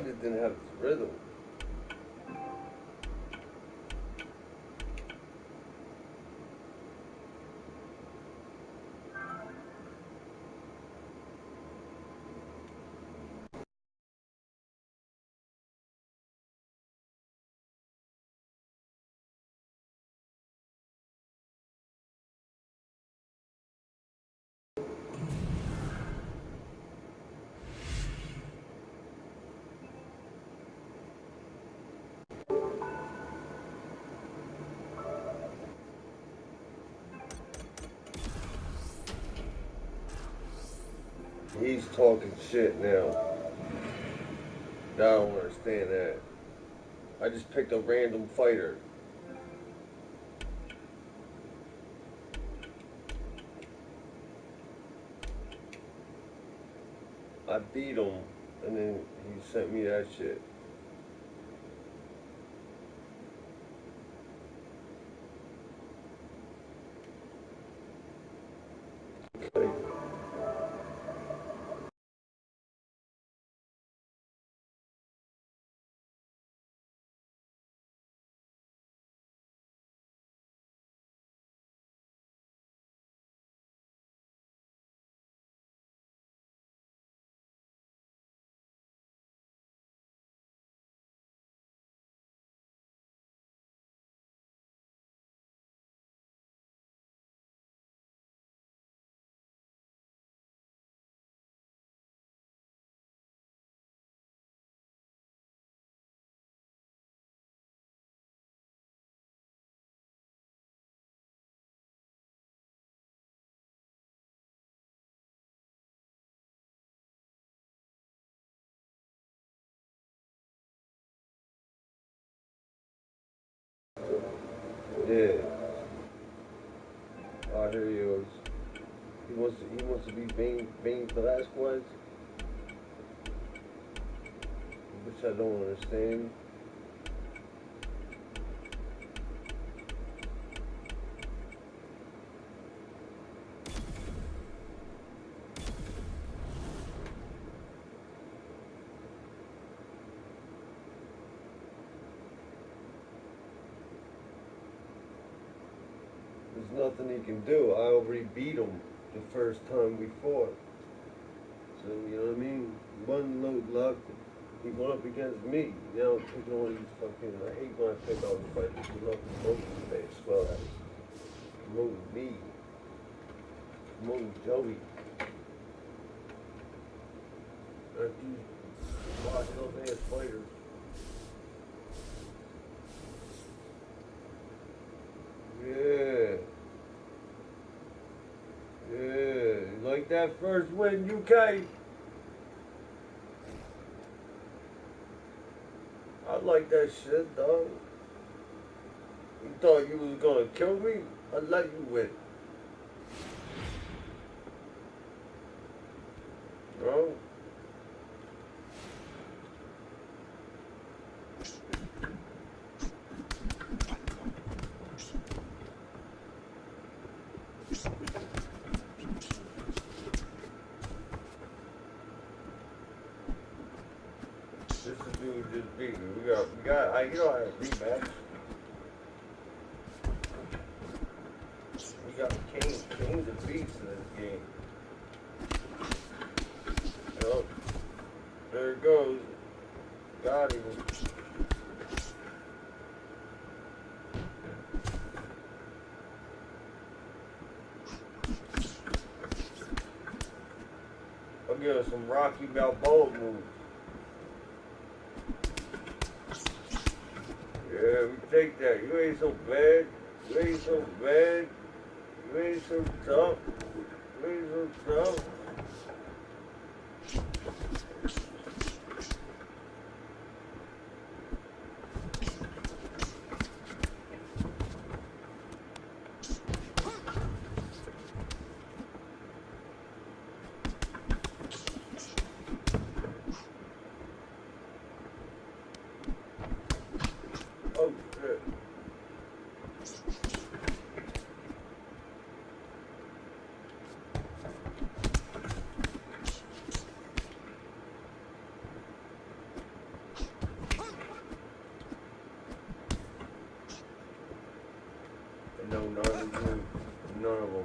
just didn't have its rhythm. He's talking shit now. I don't understand that. I just picked a random fighter. I beat him, and then he sent me that shit. Okay. Yeah. Oh, here he is. He wants to be Bane Velasquez, which I don't understand. There's nothing he can do. I already beat him the first time we fought. So, you know what I mean? One load left. He went up against me. Now I'm picking all these fucking... I hate when I pick all the fighters who love promoting today as well as promoting me. Promoting Joey. These washed up ass fighters. Yeah. Yeah. Like that first win, UK. I like that shit, dog. You thought you was gonna kill me? I'd let you win. Bro. This is dude just beat me. You know, I had a rematch. We got Kane's a beast in this game. Yup. There it goes. Got him. I'll give us some Rocky Balboa moves. Yeah, we take that. You ain't so bad. You ain't so bad. You ain't so tough. You ain't so tough. Oh, shit. No, gnarly move. None of them.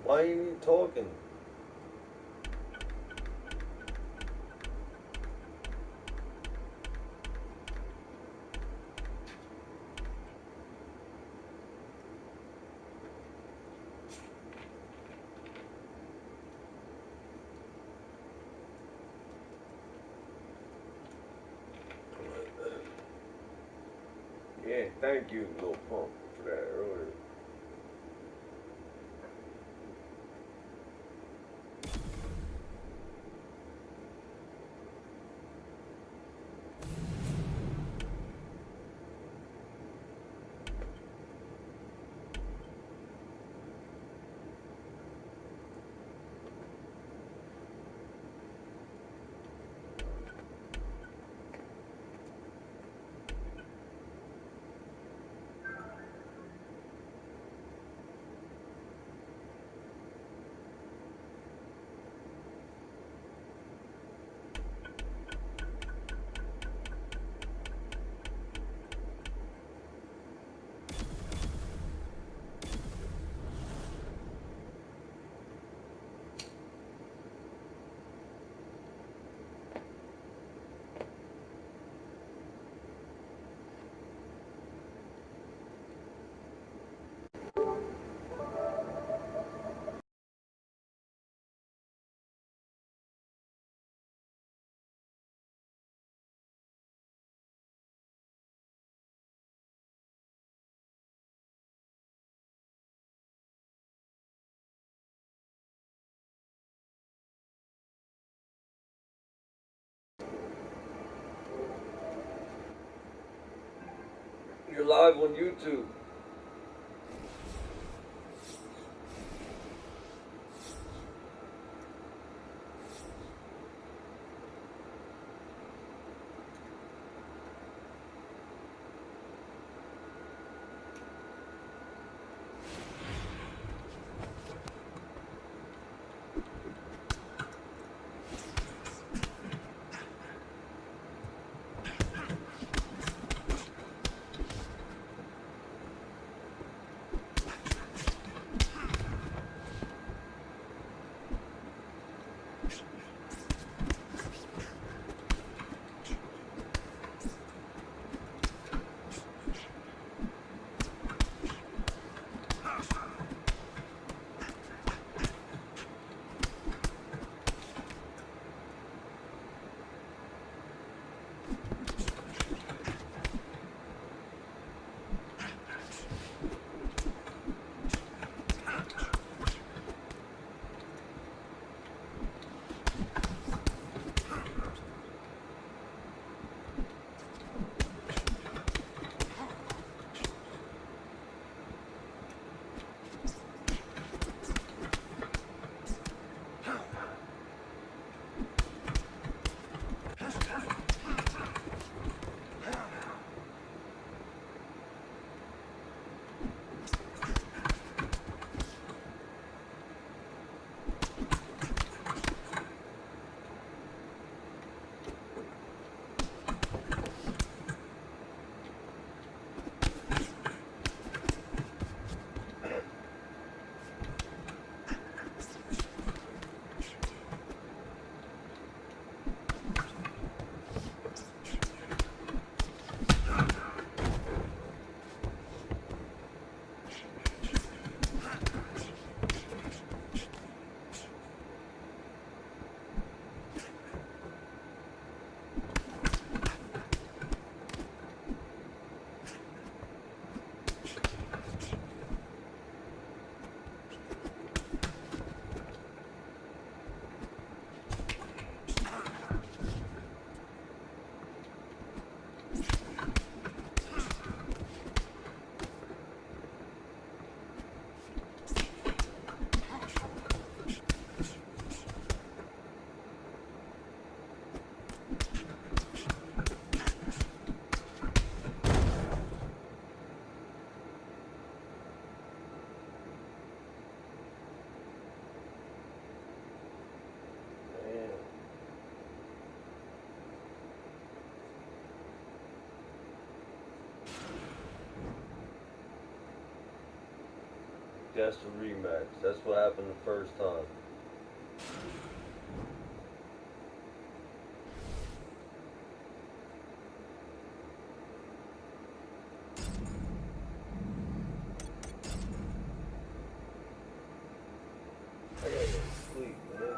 Why ain't you talking? Yeah, thank you, Lil Pump, for that earlier. You're live on YouTube. that's the rematch. That's what happened the first time. I gotta go to sleep, man.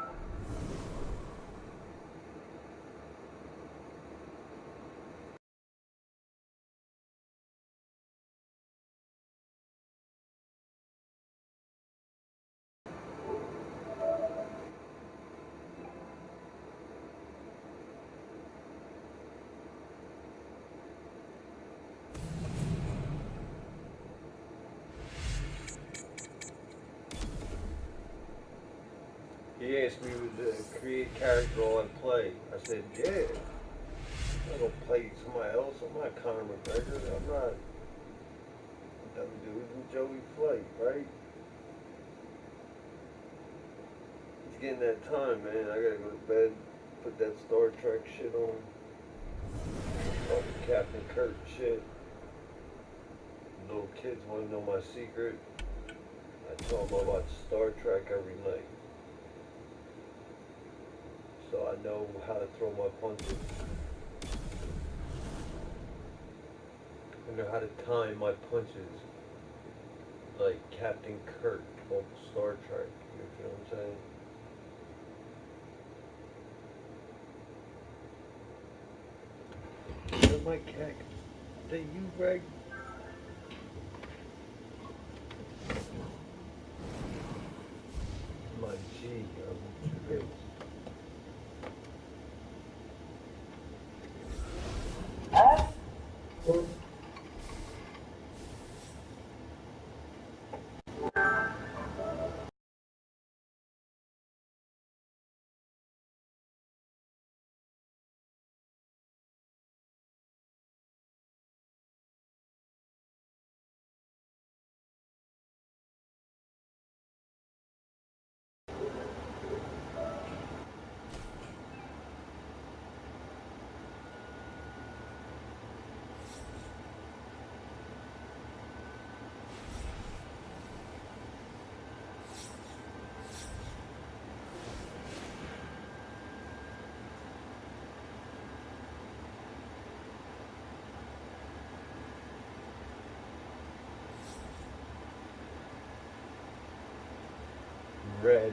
He asked me to create character while I play. I said, yeah. I'm not gonna play somebody else. I'm not Conor McGregor. I'm not them dudes. I'm JoeyFlite, right? It's getting that time, man. I gotta go to bed. Put that Star Trek shit on. All the Captain Kirk shit. Little kids wanna know my secret. I tell them I watch Star Trek every night. So I know how to throw my punches. I know how to time my punches like Captain Kirk of Star Trek. You feel what I'm saying? Where's my cat? Is that you, Greg? My G, I'm tripped. Ready.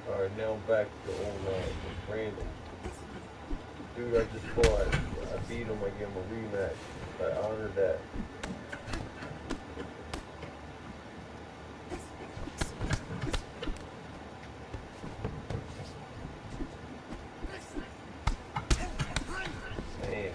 Alright, now back to old Brandon. Dude, I just fought. I beat him. I gave him a rematch. I honor that. Damn.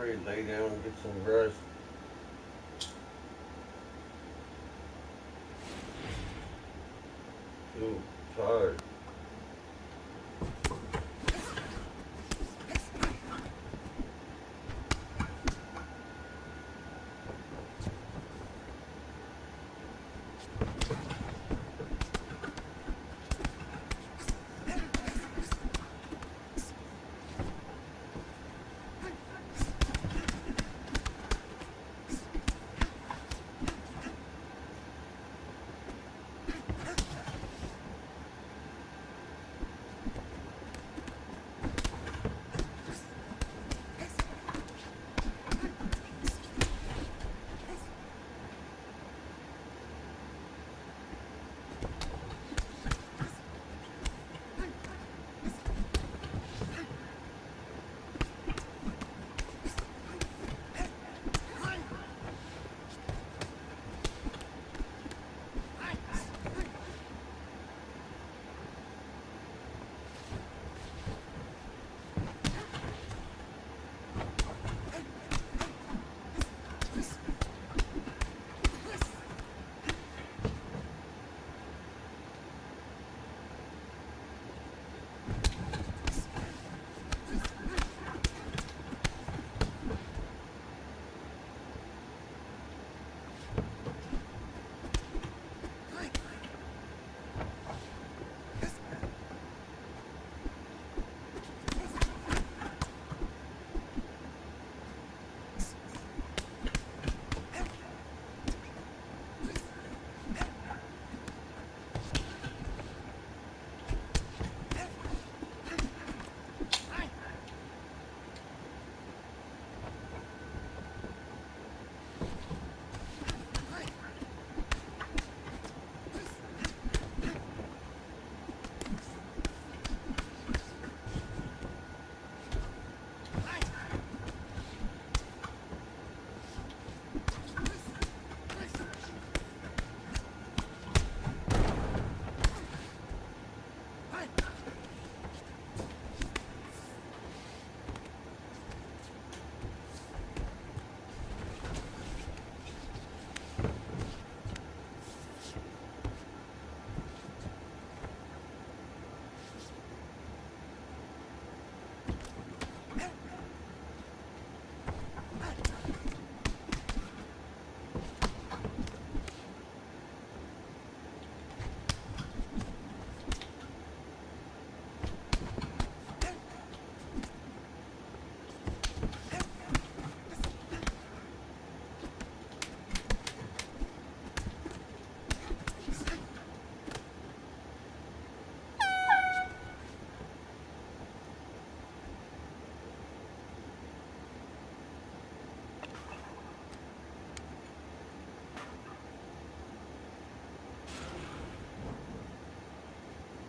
ready to lay down and get some rest. Too tired.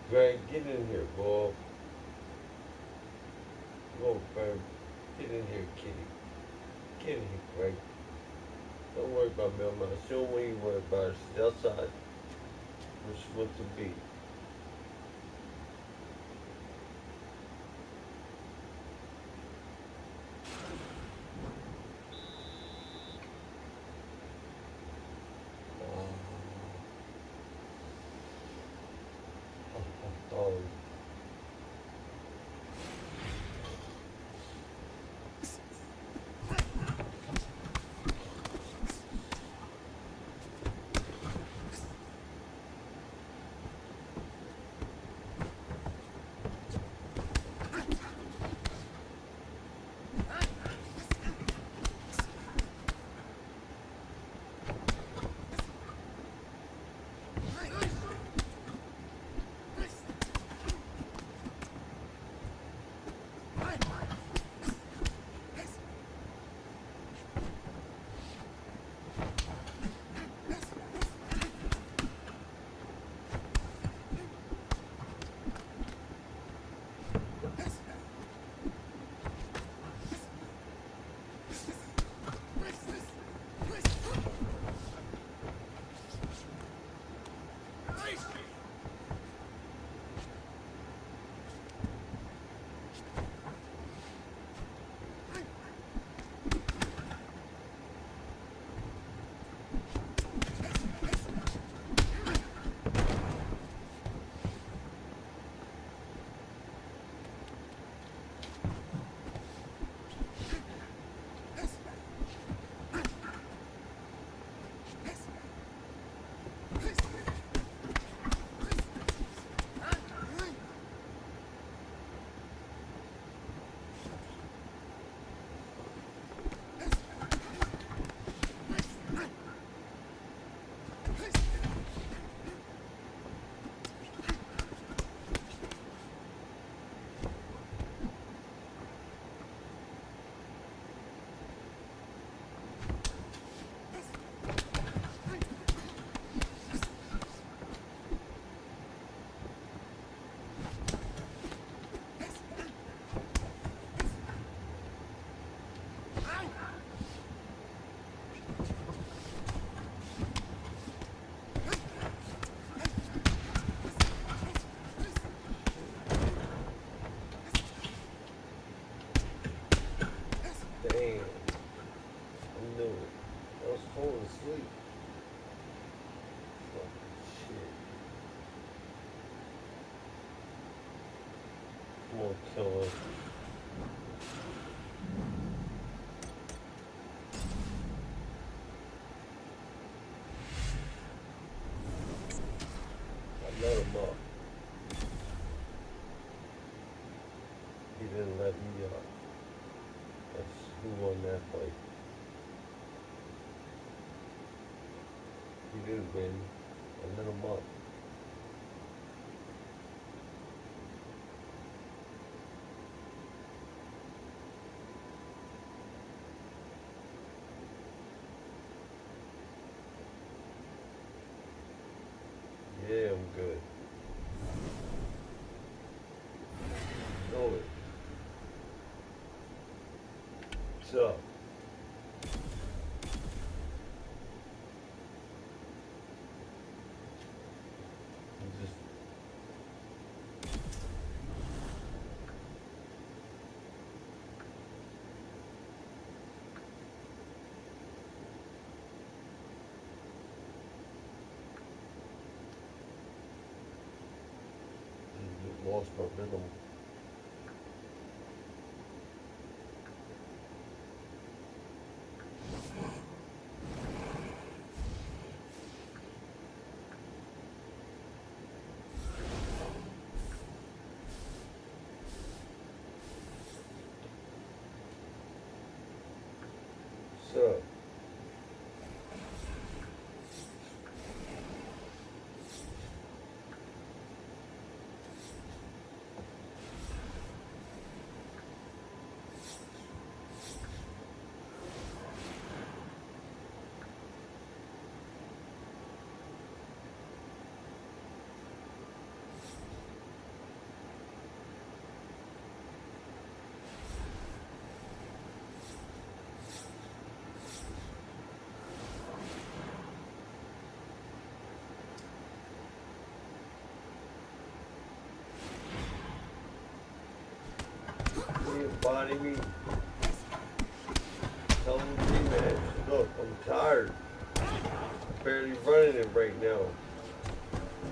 Greg, get in here, boy. Come on, Greg. Get in here, kitty. Get in here, Greg. Don't worry about me. I'm not sure when you worry about it. She's outside. Where she wants to be. Oh. kill him. I let him up. He didn't let me up. That's who won that fight. He didn't win. I let him up. Yeah, I'm good. Know it. What's up? Lost my rhythm. So body me. Tell me, man, look, I'm tired. I'm barely running it right now.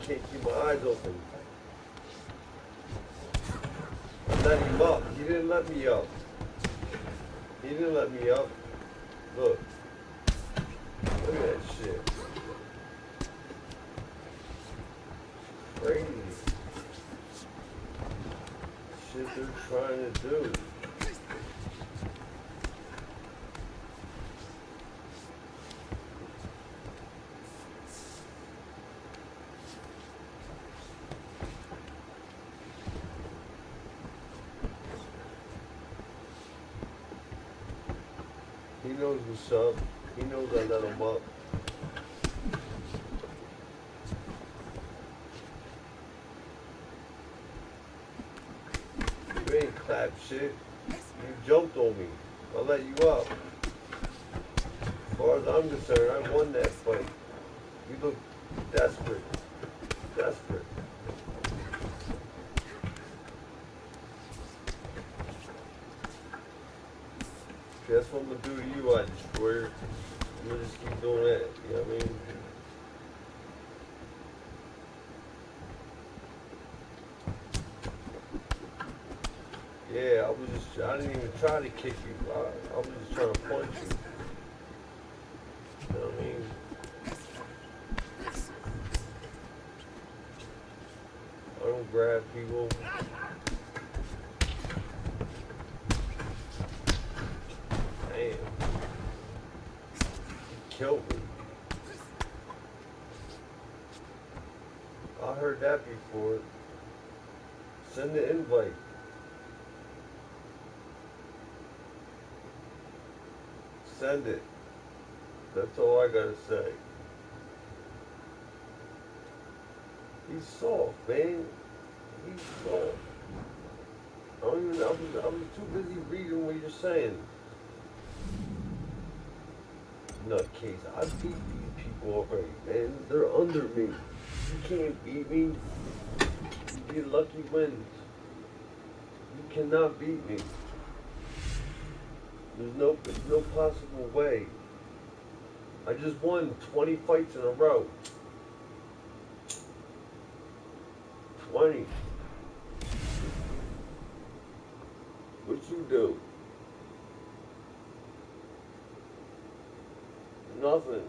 Can't keep my eyes open. I let him up. He didn't let me up. He didn't let me up. Look. Look at that shit. Crazy. Shit they're trying to do. He knows what's up. He knows I let him up. You ain't clap shit. You jumped on me. I let you up. As far as I'm concerned, I won that fight. You look desperate. Desperate. That's what I'm gonna do to you, I destroyer. I'm gonna just keep doing that, you know what I mean? Yeah, I didn't even try to kick you. I was just trying to punch you. You know what I mean? I don't grab people. Damn. Killed me. I heard that before. Send the invite. Send it. That's all I gotta say. He's soft, man. He's soft. I was too busy reading what you're saying. Nutcase. I beat these people already, man. They're under me. You can't beat me. You get lucky wins. You cannot beat me. There's no possible way. I just won 20 fights in a row. 20. What you do? Nothing.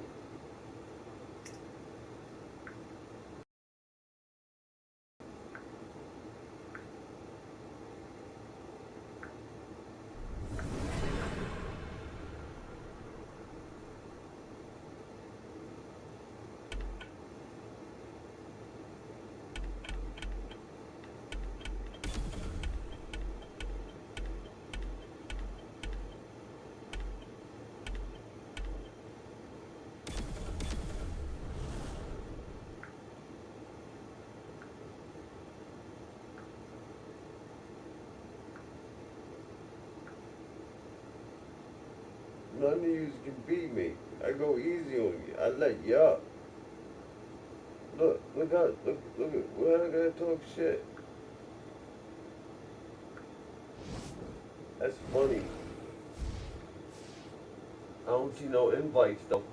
None of you can beat me. I go easy on you. I let you up. Look out. Look at, we're not gonna talk shit. That's funny. I don't see no invites though.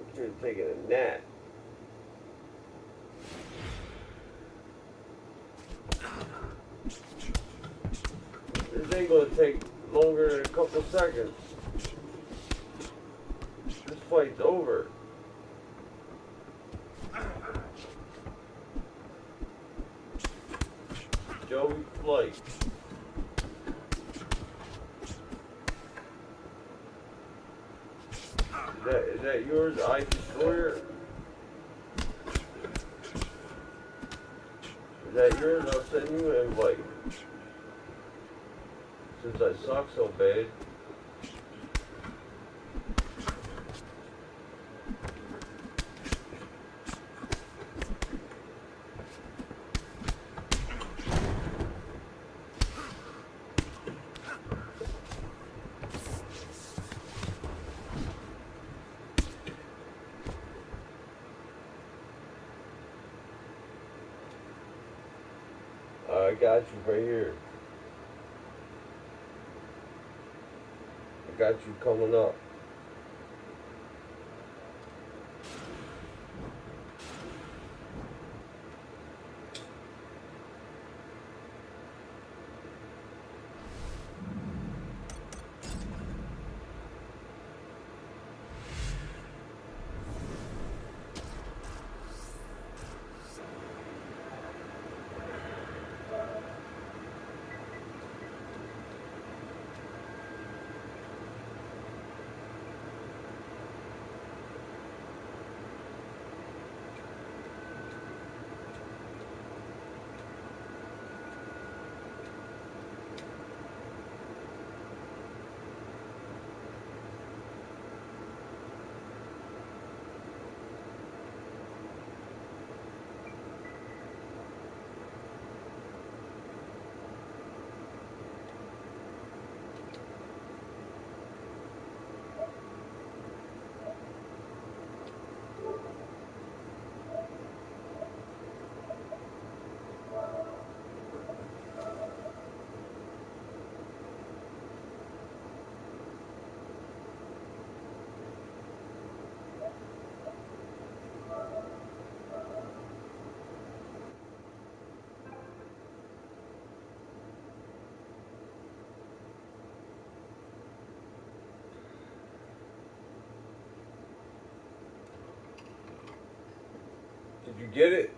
I'm just taking a nap. This ain't gonna take longer than a couple seconds. This fight's over. JoeyFlite. Is that yours? I Destroyer? Is that yours? I'll send you an invite. Since I suck so bad. I got you right here. I got you coming up. Did you get it?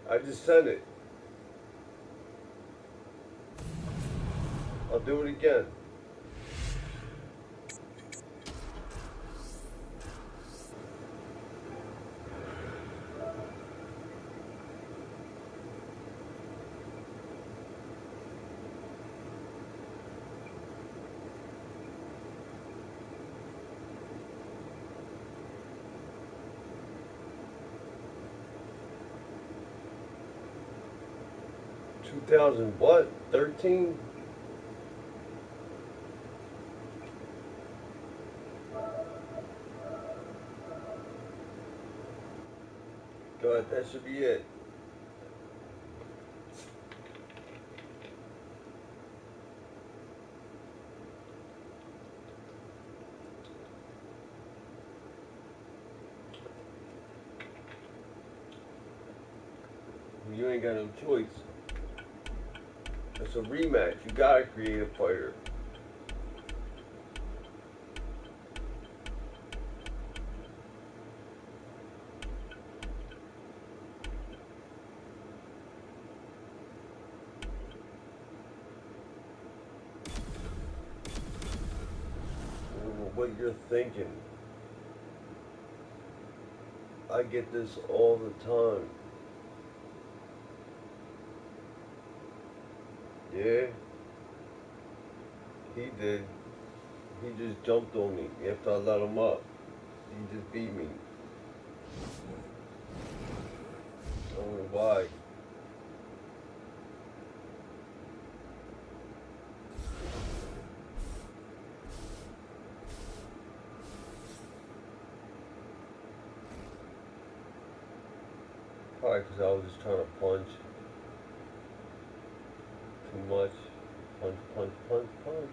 I just sent it. I'll do it again. What? 13? But that should be it. You ain't got no choice. It's a rematch. You gotta create a fighter. What you're thinking. I get this all the time. Yeah, he did. He just jumped on me after I let him up. He just beat me. I don't know why. Probably because I was just trying to punch too much. Punch, punch, punch, punch.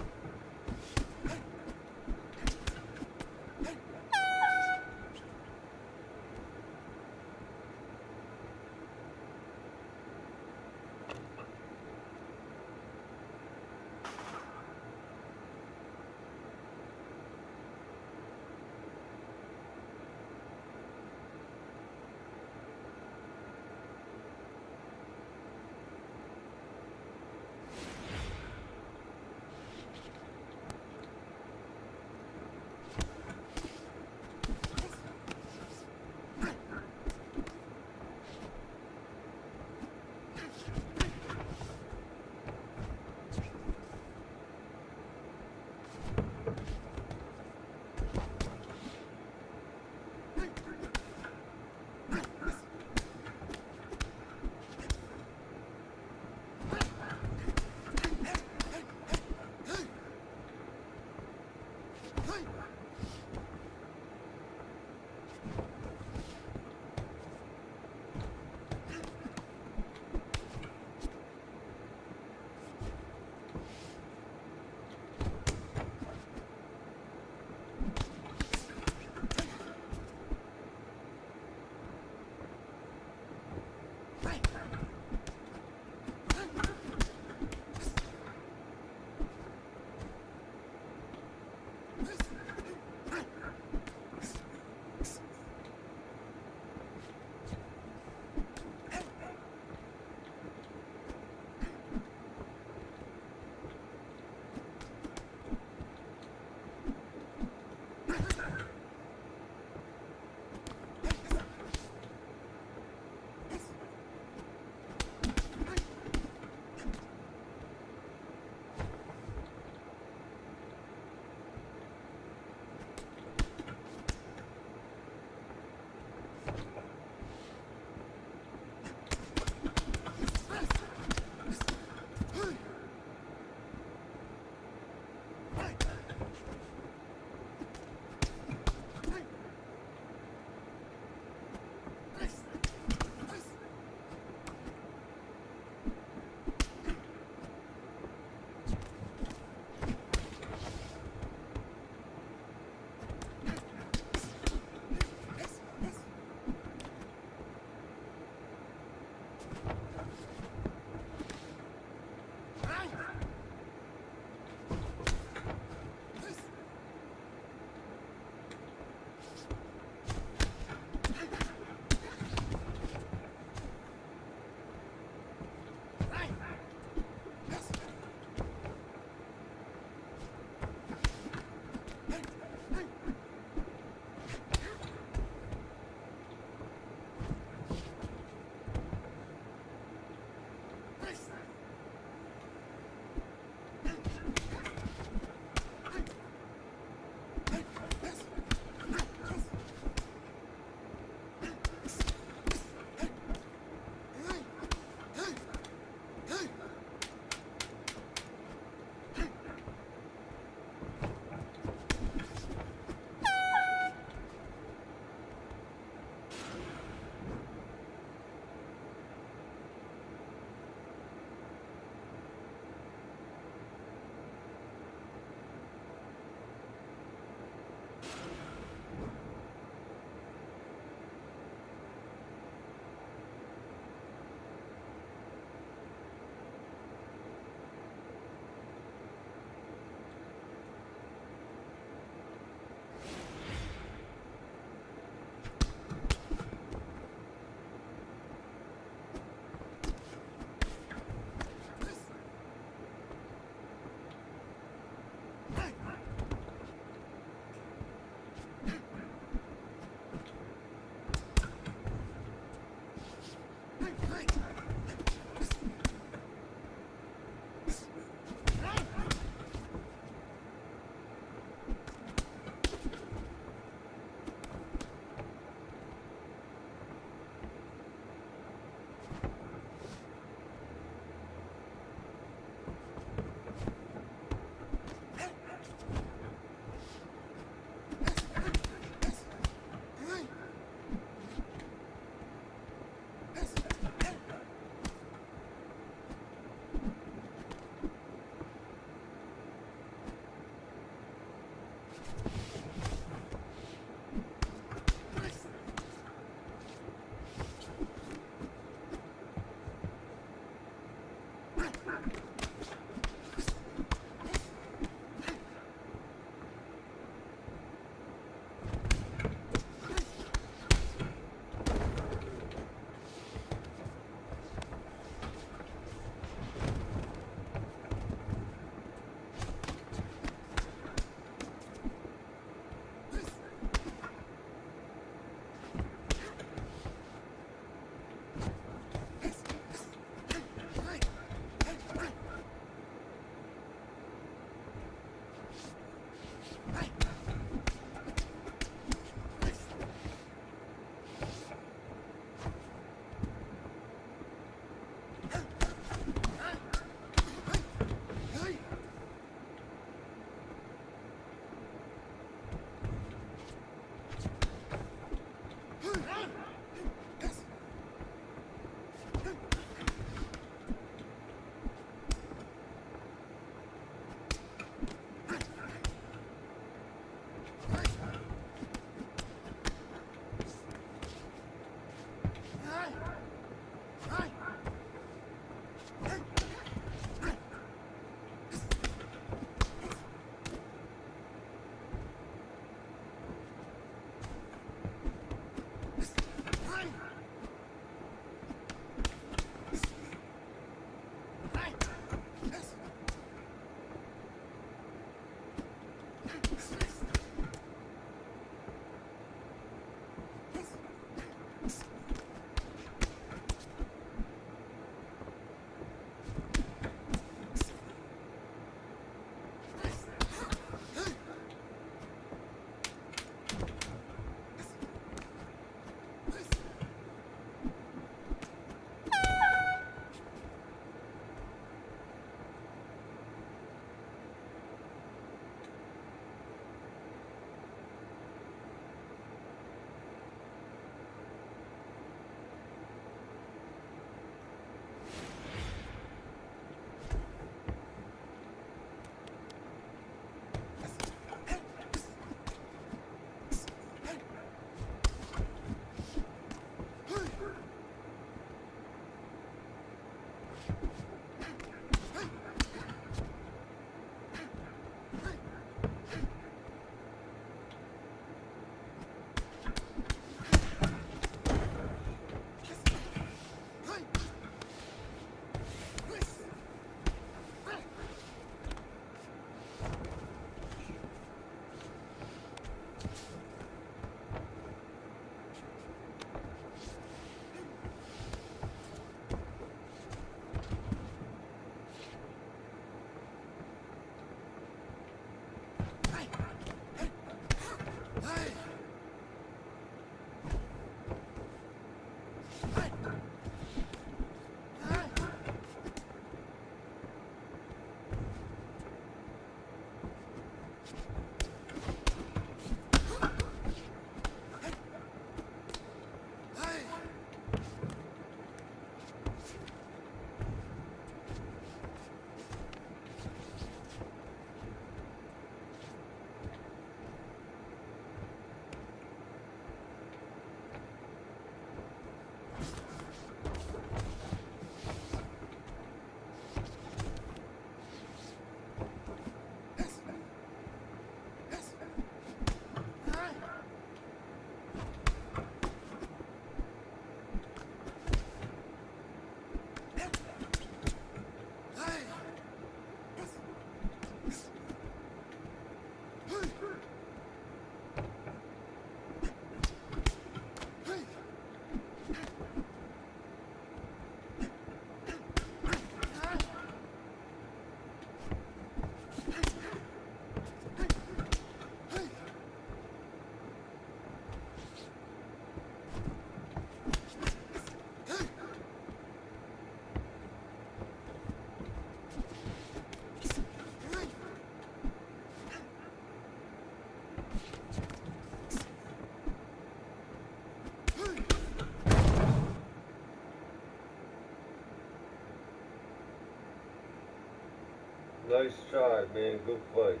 Nice try, man. Good fight.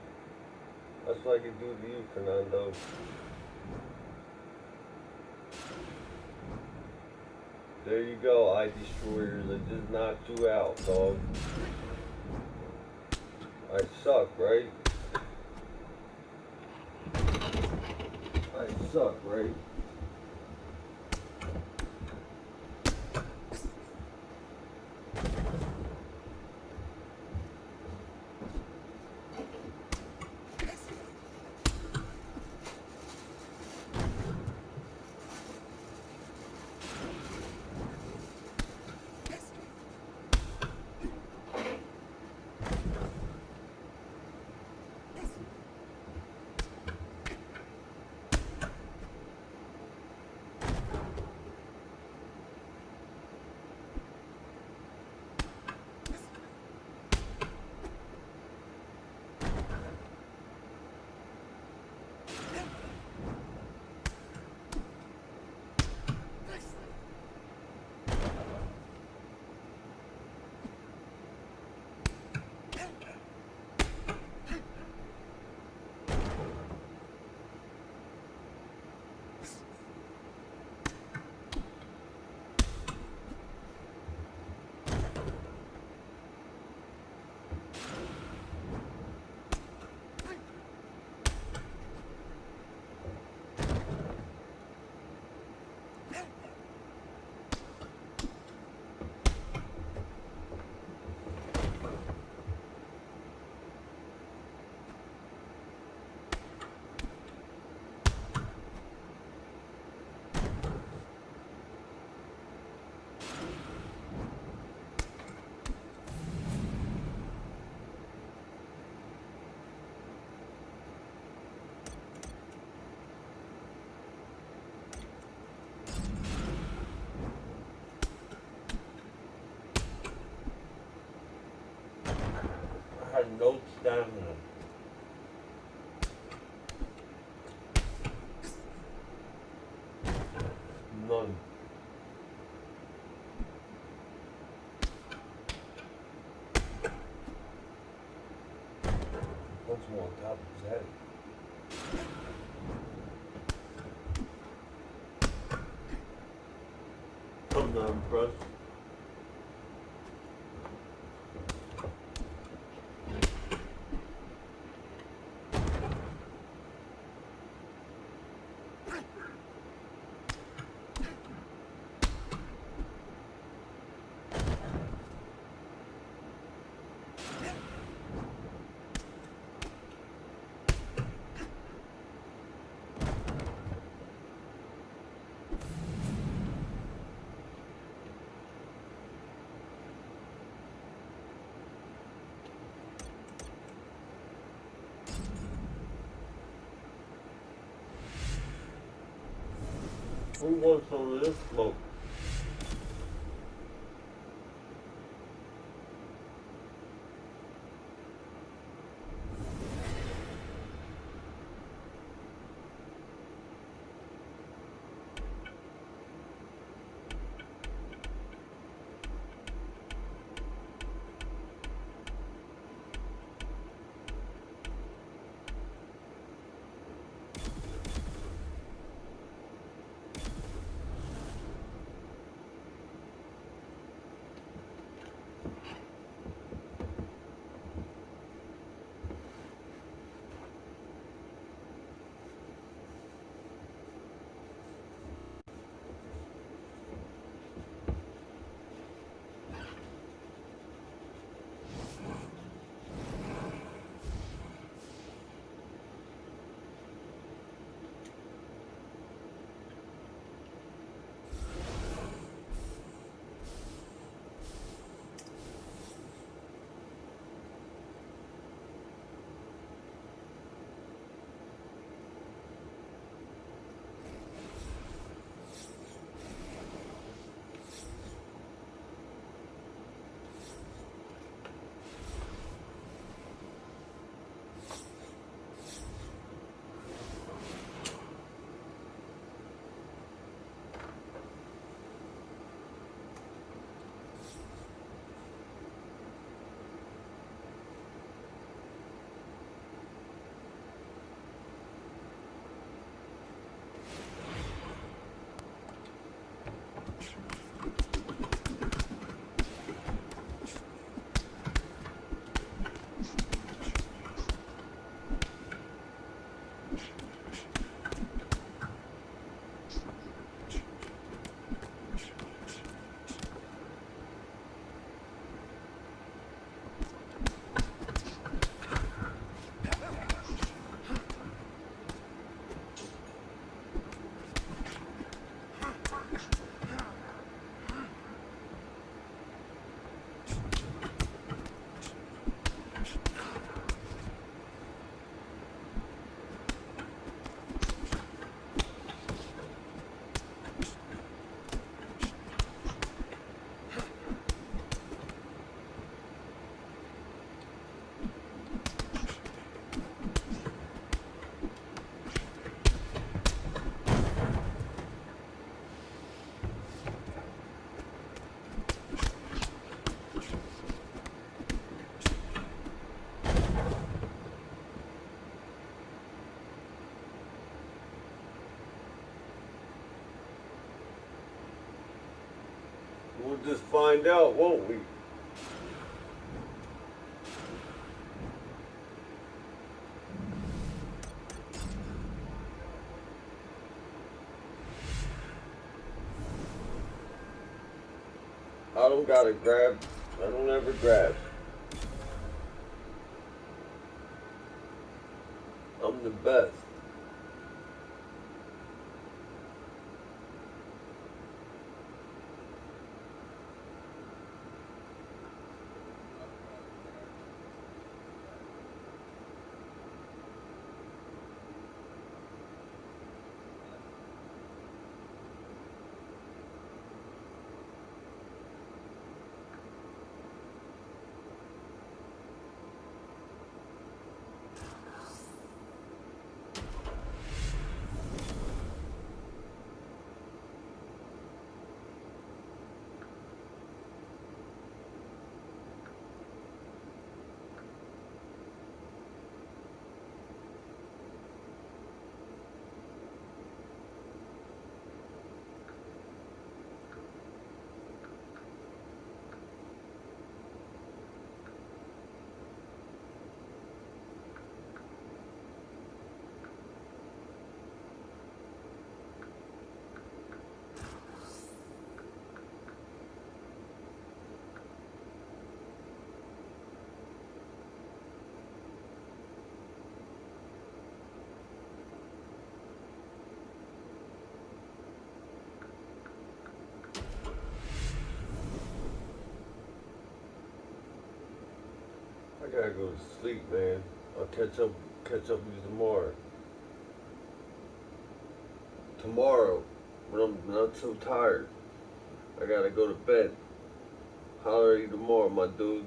That's what I can do to you, Fernando. There you go, eye destroyers. I just knocked you out, dog. I suck, right? I suck, right? I had no stamina. None. Once more on top of his head. I'm not impressed. Who wants some of this smoke? We'll just find out, won't we? I don't gotta grab. I don't ever grab. I'm the best. I gotta go to sleep, man. I'll catch up with you tomorrow. Tomorrow. when I'm not so tired. I gotta go to bed. Holler at you tomorrow, my dude.